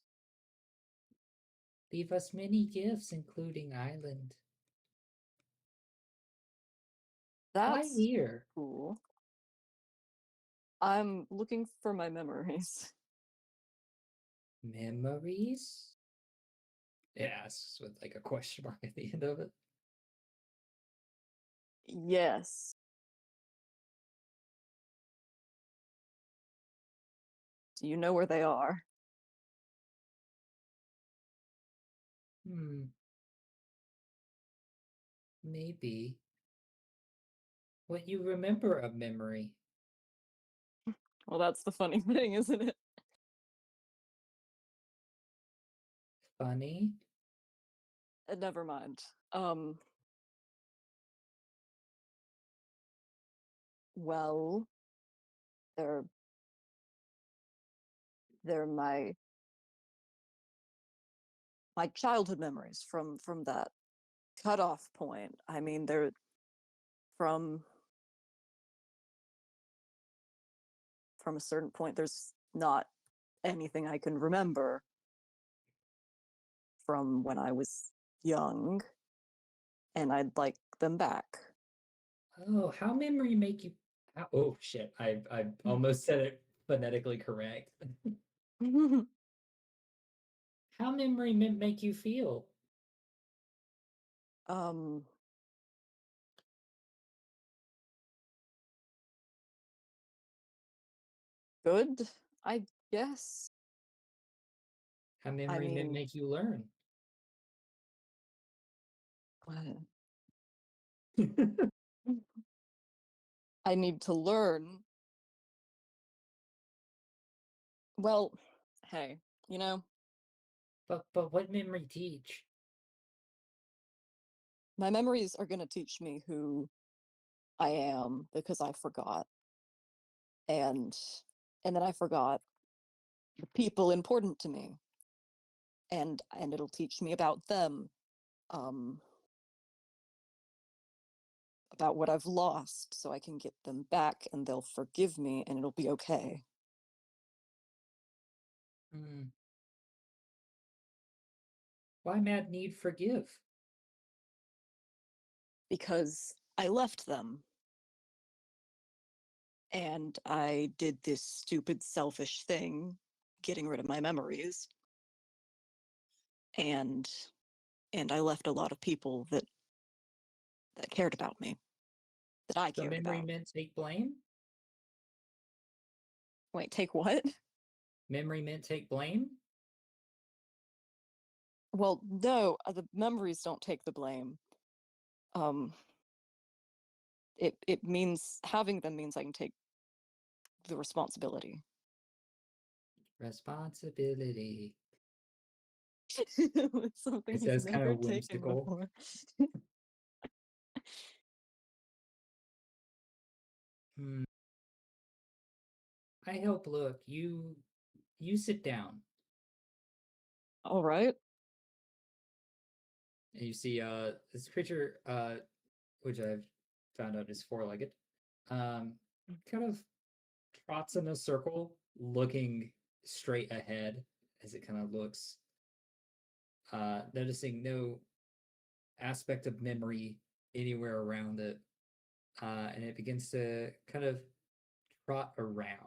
Leave us many gifts, including island. Why That's here? cool. I'm looking for my memories. Memories? It asks with like a question mark at the end of it. Yes. Do you know where they are? Maybe. What you remember of memory? Well, that's the funny thing, isn't it? Funny? Never mind. Well, they're my childhood memories from that cutoff point. I mean, they're from a certain point. There's not anything I can remember from when I was young, and I'd like them back. Oh, how memory make you oh shit. I almost said it phonetically correct. How memory make you feel? um Good, I guess. How memory mean- make you learn? uh, I need to learn. Well, hey, you know, But what memory teach? my memories are going to teach me who I am because I forgot. And then I forgot the people important to me. And it'll teach me about them. About what I've lost so I can get them back and they'll forgive me and it'll be okay. Why mad need forgive? Because I left them. and I did this stupid, selfish thing, getting rid of my memories. And I left a lot of people that cared about me, that I So cared memory about. mint take blame? Wait, take what? Memory mint take blame? Well, no, the memories don't take the blame. It means having them means I can take the responsibility. Responsibility. It's something It he's says kind never of taken whimsical. before. Hmm. I help look. You sit down. All right. And you see this creature which I've found out is four-legged. Kind of trots in a circle, looking straight ahead as it kind of looks, noticing no aspect of memory anywhere around it. And it begins to kind of trot around.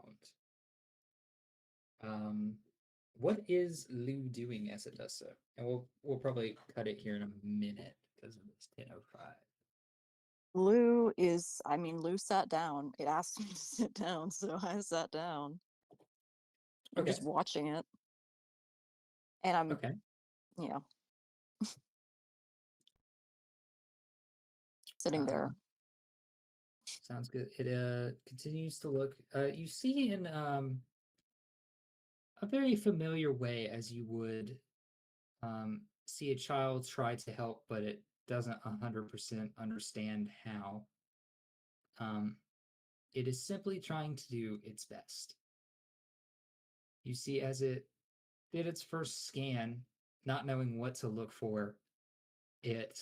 What is Lou doing as it does so? And we'll probably cut it here in a minute because it's 10:05. Lou is, I mean, Lou sat down. It asked me to sit down, so I sat down. I'm Okay. just watching it. And I'm, Okay. yeah, sitting there. Sounds good. It continues to look. You see in a very familiar way as you would see a child try to help, but it doesn't 100% understand how. Um, it is simply trying to do its best. You see, as it did its first scan, not knowing what to look for, it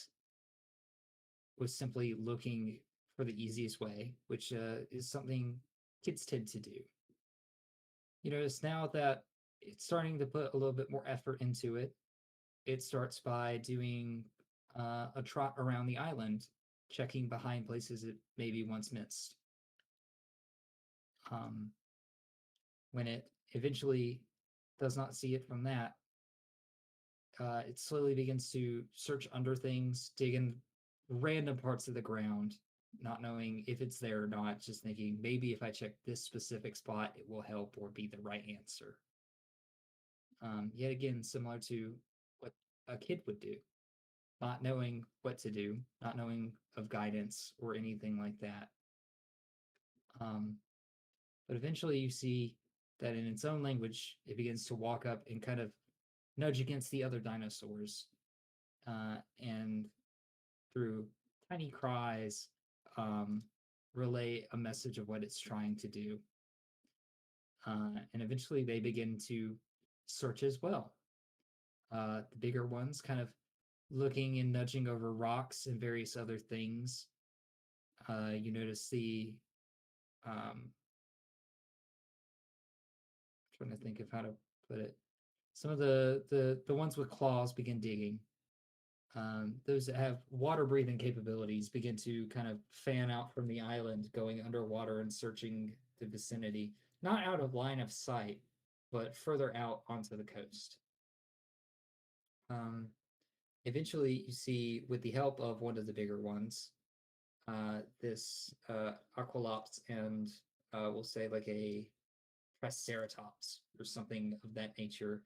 was simply looking for the easiest way, which is something kids tend to do. You notice now that it's starting to put a little bit more effort into it. It starts by doing a trot around the island, checking behind places it maybe once missed. When it eventually does not see it from that, it slowly begins to search under things, dig in random parts of the ground, not knowing if it's there or not, just thinking maybe if I check this specific spot, it will help or be the right answer. Yet again, similar to what a kid would do, not knowing what to do, not knowing of guidance or anything like that. But eventually you see that in its own language, it begins to walk up and kind of nudge against the other dinosaurs. And through tiny cries, relay a message of what it's trying to do. And eventually they begin to search as well. The bigger ones kind of looking and nudging over rocks and various other things. You notice the trying to think of how to put it. Some of the ones with claws begin digging. Those that have water breathing capabilities begin to kind of fan out from the island, going underwater and searching the vicinity, not out of line of sight, but further out onto the coast. Eventually, you see, with the help of one of the bigger ones, this Aqualops and we'll say like a Triceratops or something of that nature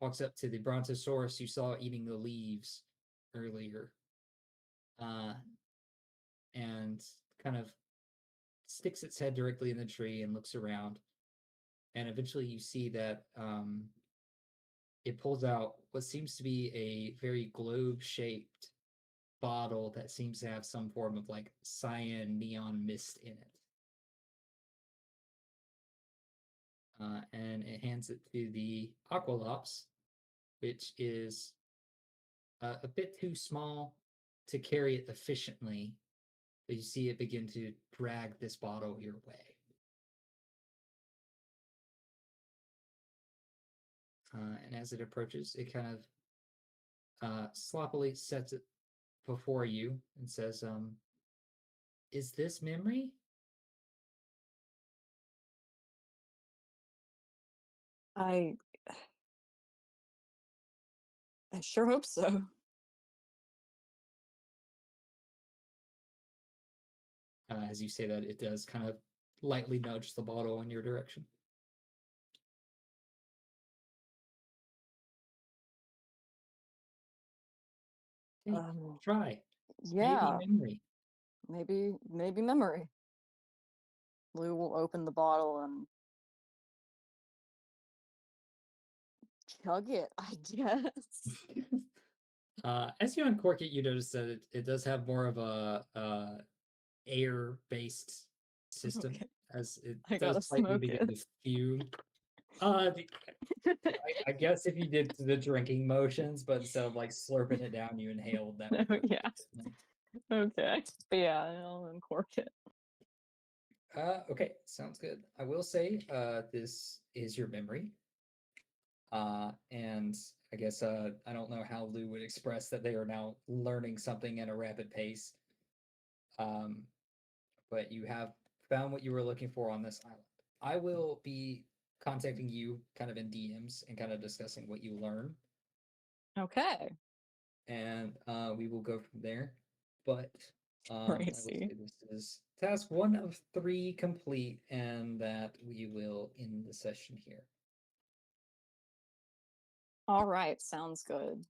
walks up to the Brontosaurus you saw eating the leaves earlier, and kind of sticks its head directly in the tree and looks around. And eventually, you see that it pulls out what seems to be a very globe-shaped bottle that seems to have some form of like cyan neon mist in it. And it hands it to the Aqualops, which is a bit too small to carry it efficiently, but you see it begin to drag this bottle your way. And as it approaches, it kind of sloppily sets it before you and says, is this memory? I I sure hope so. As you say that, it does kind of lightly nudge the bottle in your direction. Hey, try. Maybe Yeah, memory. maybe memory. Lou will open the bottle and chug it, I guess. As you uncork it, you notice that it does have more of a air-based system, Okay, as it I gotta does slightly smoke begin it. to fume. I guess if you did the drinking motions, but instead of like slurping it down, you inhaled that. would work Yeah. differently. Okay. But yeah, I'll uncork it. Okay, sounds good. I will say, this is your memory. And I guess I don't know how Lou would express that they are now learning something at a rapid pace. Um, but you have found what you were looking for on this island. I will be contacting you kind of in DMs and kind of discussing what you learn, Okay. and we will go from there. But I will Crazy. say this is task 1 of 3 complete, and that we will end the session here. All right, sounds good.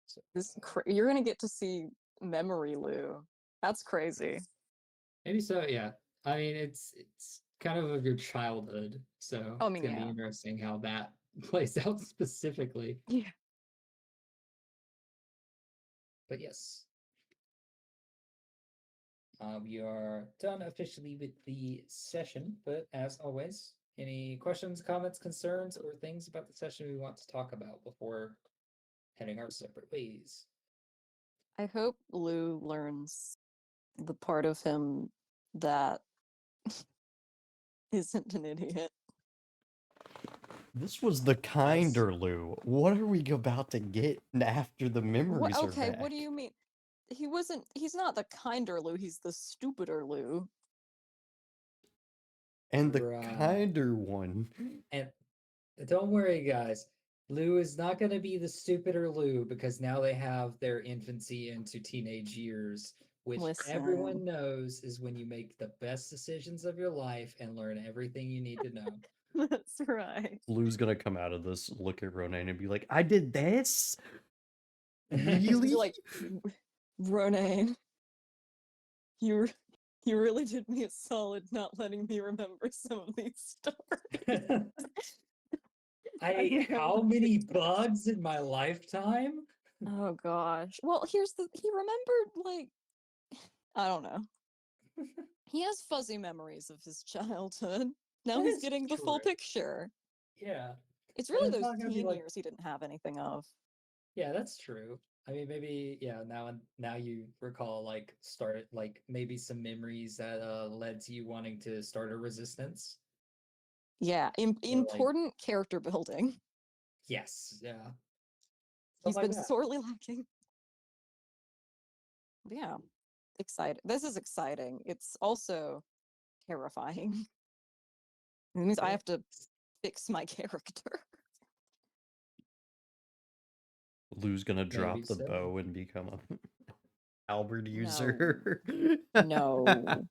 So, You're gonna get to see Memory Lou. That's crazy. maybe so, yeah. I mean, it's kind of your childhood, so I it's mean, gonna be yeah. interesting how that plays out specifically. Yeah. But yes, we are done officially with the session. But as always, any questions, comments, concerns, or things about the session we want to talk about before heading our separate ways? I hope Lou learns the part of him that isn't an idiot. This was the kinder Lou. What are we about to get after the memories are Okay, back? what do you mean? He's not the kinder Lou, he's the stupider Lou. And the Right. kinder one. And don't worry, guys. Lou is not going to be the stupider Lou, because now they have their infancy into teenage years, which everyone Listen. knows is when you make the best decisions of your life and learn everything you need to know. That's right. Lou's gonna come out of this, look at Ronan, and be like, I did this? He's Really? like, Ronan, you you really did me a solid not letting me remember some of these stories. How many bugs in my lifetime? Oh gosh. Well, he remembered, like, I don't know. He has fuzzy memories of his childhood. Now That he's is getting the full true. picture. Yeah. It's And really it's those not gonna be teen like, years he didn't have anything of. yeah, that's true. I mean, maybe, yeah, now you recall, like, maybe some memories that led to you wanting to start a resistance. Yeah, Or like, important character building. yes, yeah. He's Stuff like been that. sorely lacking. But yeah, excited. This is exciting. It's also terrifying. It means I Yeah. have to fix my character. Lou's gonna Maybe drop the so. bow and become a Albert No. user. No.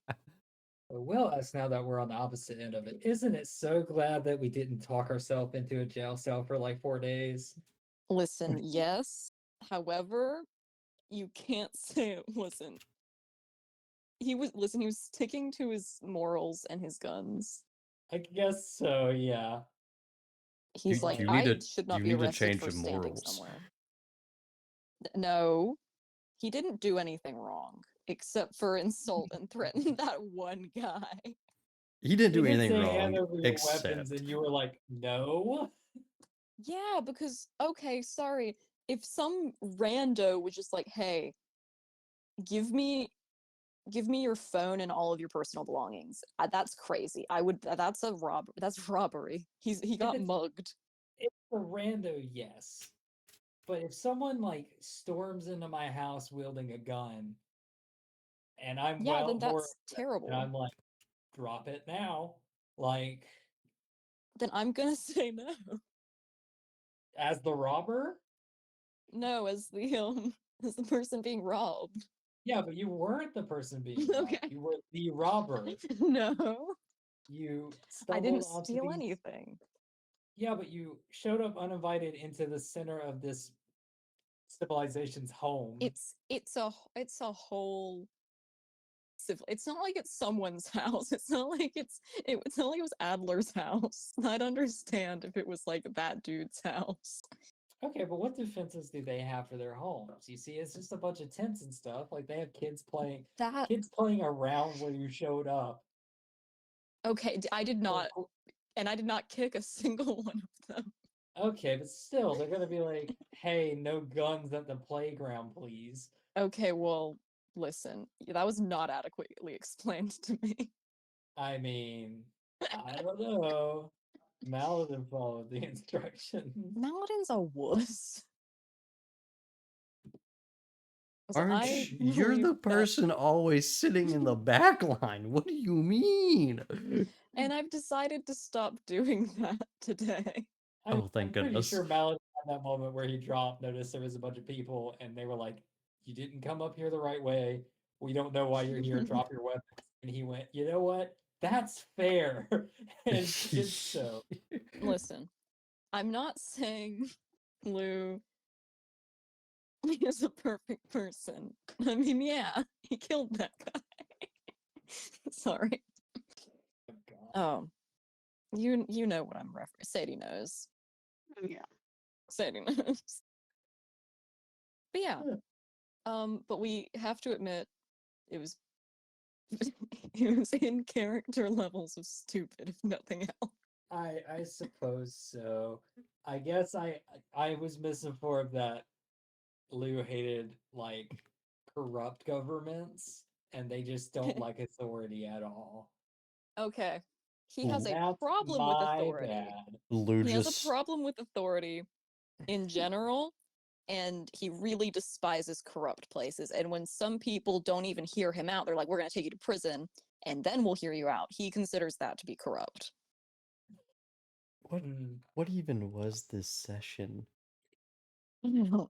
Well, as now that we're on the opposite end of it, isn't it so glad that we didn't talk ourselves into a jail cell for like 4 days? Listen, yes. However, you can't say it wasn't. He was sticking to his morals and his guns. I guess so, yeah. He's like, you I need should not you be need to arrested change for your standing morals. somewhere. No, he didn't do anything wrong except for insult and threaten that one guy. He didn't He do did anything say hand wrong over your weapons, except and you were like, no. Yeah, because okay, sorry. If some rando was just like, "Hey, give me your phone and all of your personal belongings." That's crazy. That's robbery. He If got mugged. it's a rando, yes. But if someone like storms into my house wielding a gun, and I'm Yeah, then more, that's and terrible. I'm like, drop it now. Like, then I'm gonna say no. As the robber? No, as the person being robbed. Yeah, but you weren't the person being robbed. Okay. You were the robber. No, You I stumbled didn't onto steal these. anything. Yeah, but you showed up uninvited into the center of this civilization's home. It's a whole civil. It's not like it's someone's house. It's not like it's not like it was Adler's house. I'd understand if it was like that dude's house. Okay, but what defenses do they have for their homes? You see, it's just a bunch of tents and stuff. Like they have kids playing around where you showed up. Okay, I did not, Or- and I did not kick a single one of them. Okay, but still, they're gonna be like, "Hey, no guns at the playground, please." Okay, well, listen, that was not adequately explained to me. I mean, I don't know. Maladin followed the instructions. Maladin's a wuss. So Aren't you're believe the that- person always sitting in the back line? What do you mean? and I've decided to stop doing that today. Oh, thank I'm pretty goodness. sure Maladin had that moment where he dropped, noticed there was a bunch of people, and they were like, "You didn't come up here the right way. We don't know why you're here. Drop your weapons." And he went, "You know what? That's fair." And did so. Listen, I'm not saying Lou is a perfect person. I mean, yeah, he killed that guy. Sorry. Oh, God. You know what I'm referencing. Sadie knows. Yeah. Sadie knows. But yeah. But we have to admit it was it was in character levels of stupid, if nothing else. I suppose so. I guess I was misinformed that Lou hated like corrupt governments and they just don't like authority at all. Okay. He has a That's problem with my authority. bad. Lou He has a just problem with authority in general, and he really despises corrupt places. And when some people don't even hear him out, they're like, "We're going to take you to prison, and then we'll hear you out." He considers that to be corrupt. what even was this session? I don't know.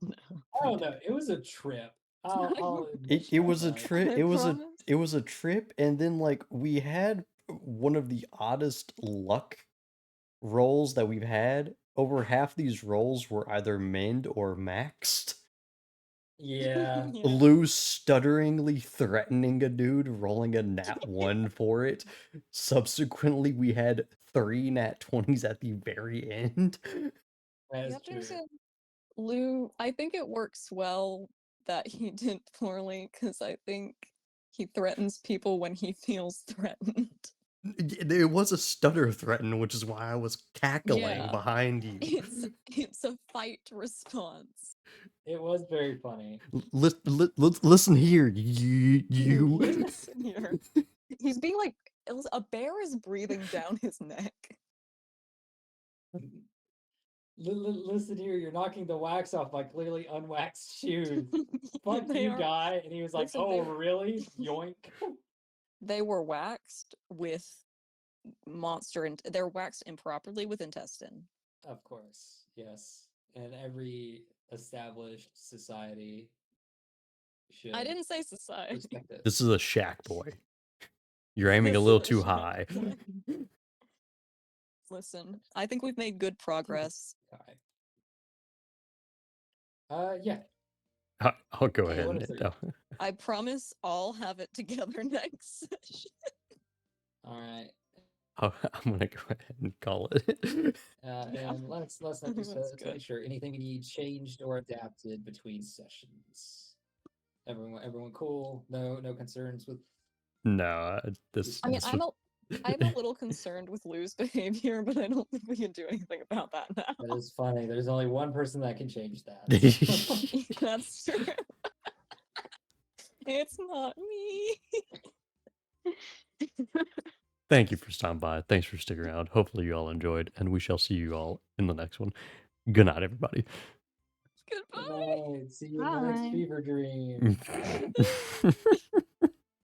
I don't know. It was a trip. I'll admit It was a that. trip. I It was promise. it was a trip, and then like we had one of the oddest luck rolls that we've had. Over half these rolls were either mend or maxed. Yeah. Yeah. Lou stutteringly threatening a dude, rolling a nat 1 for it. Subsequently, we had 3 nat 20s at the very end. That's You have to true. understand, Lou, I think it works well that he did poorly because I think he threatens people when he feels threatened. It was a stutter threaten, which is why I was cackling Yeah. behind you. It's a fight response. It was very funny. Listen here, you. Listen here. He's being like a bear is breathing down his neck. Listen here, you're knocking the wax off my clearly unwaxed shoes. Fuck They you, are- guy. And he was like, listen, "Oh, they- really? Yoink." They were waxed with they're waxed improperly with intestine. Of course, yes. And every established society should I didn't say society. respect it. This is a shack boy. You're aiming a This little is a too shack high. boy. Listen, I think we've made good progress. Yeah. I'll go Hey, ahead what and is it? I promise I'll have it together next session. All right. I'm gonna go ahead and call it. Yeah. And let's not just That's to good. make sure anything we need changed or adapted between sessions. Everyone cool? No concerns with. No, this. I mean, this I'm a little concerned with Lou's behavior, but I don't think we can do anything about that now. That is funny. There's only one person that can change that. That's true. It's not me. Thank you for stopping by. Thanks for sticking around. Hopefully you all enjoyed, and we shall see you all in the next one. Good night, everybody. Goodbye. Good night. See you in the next Bye. fever dream. Bye.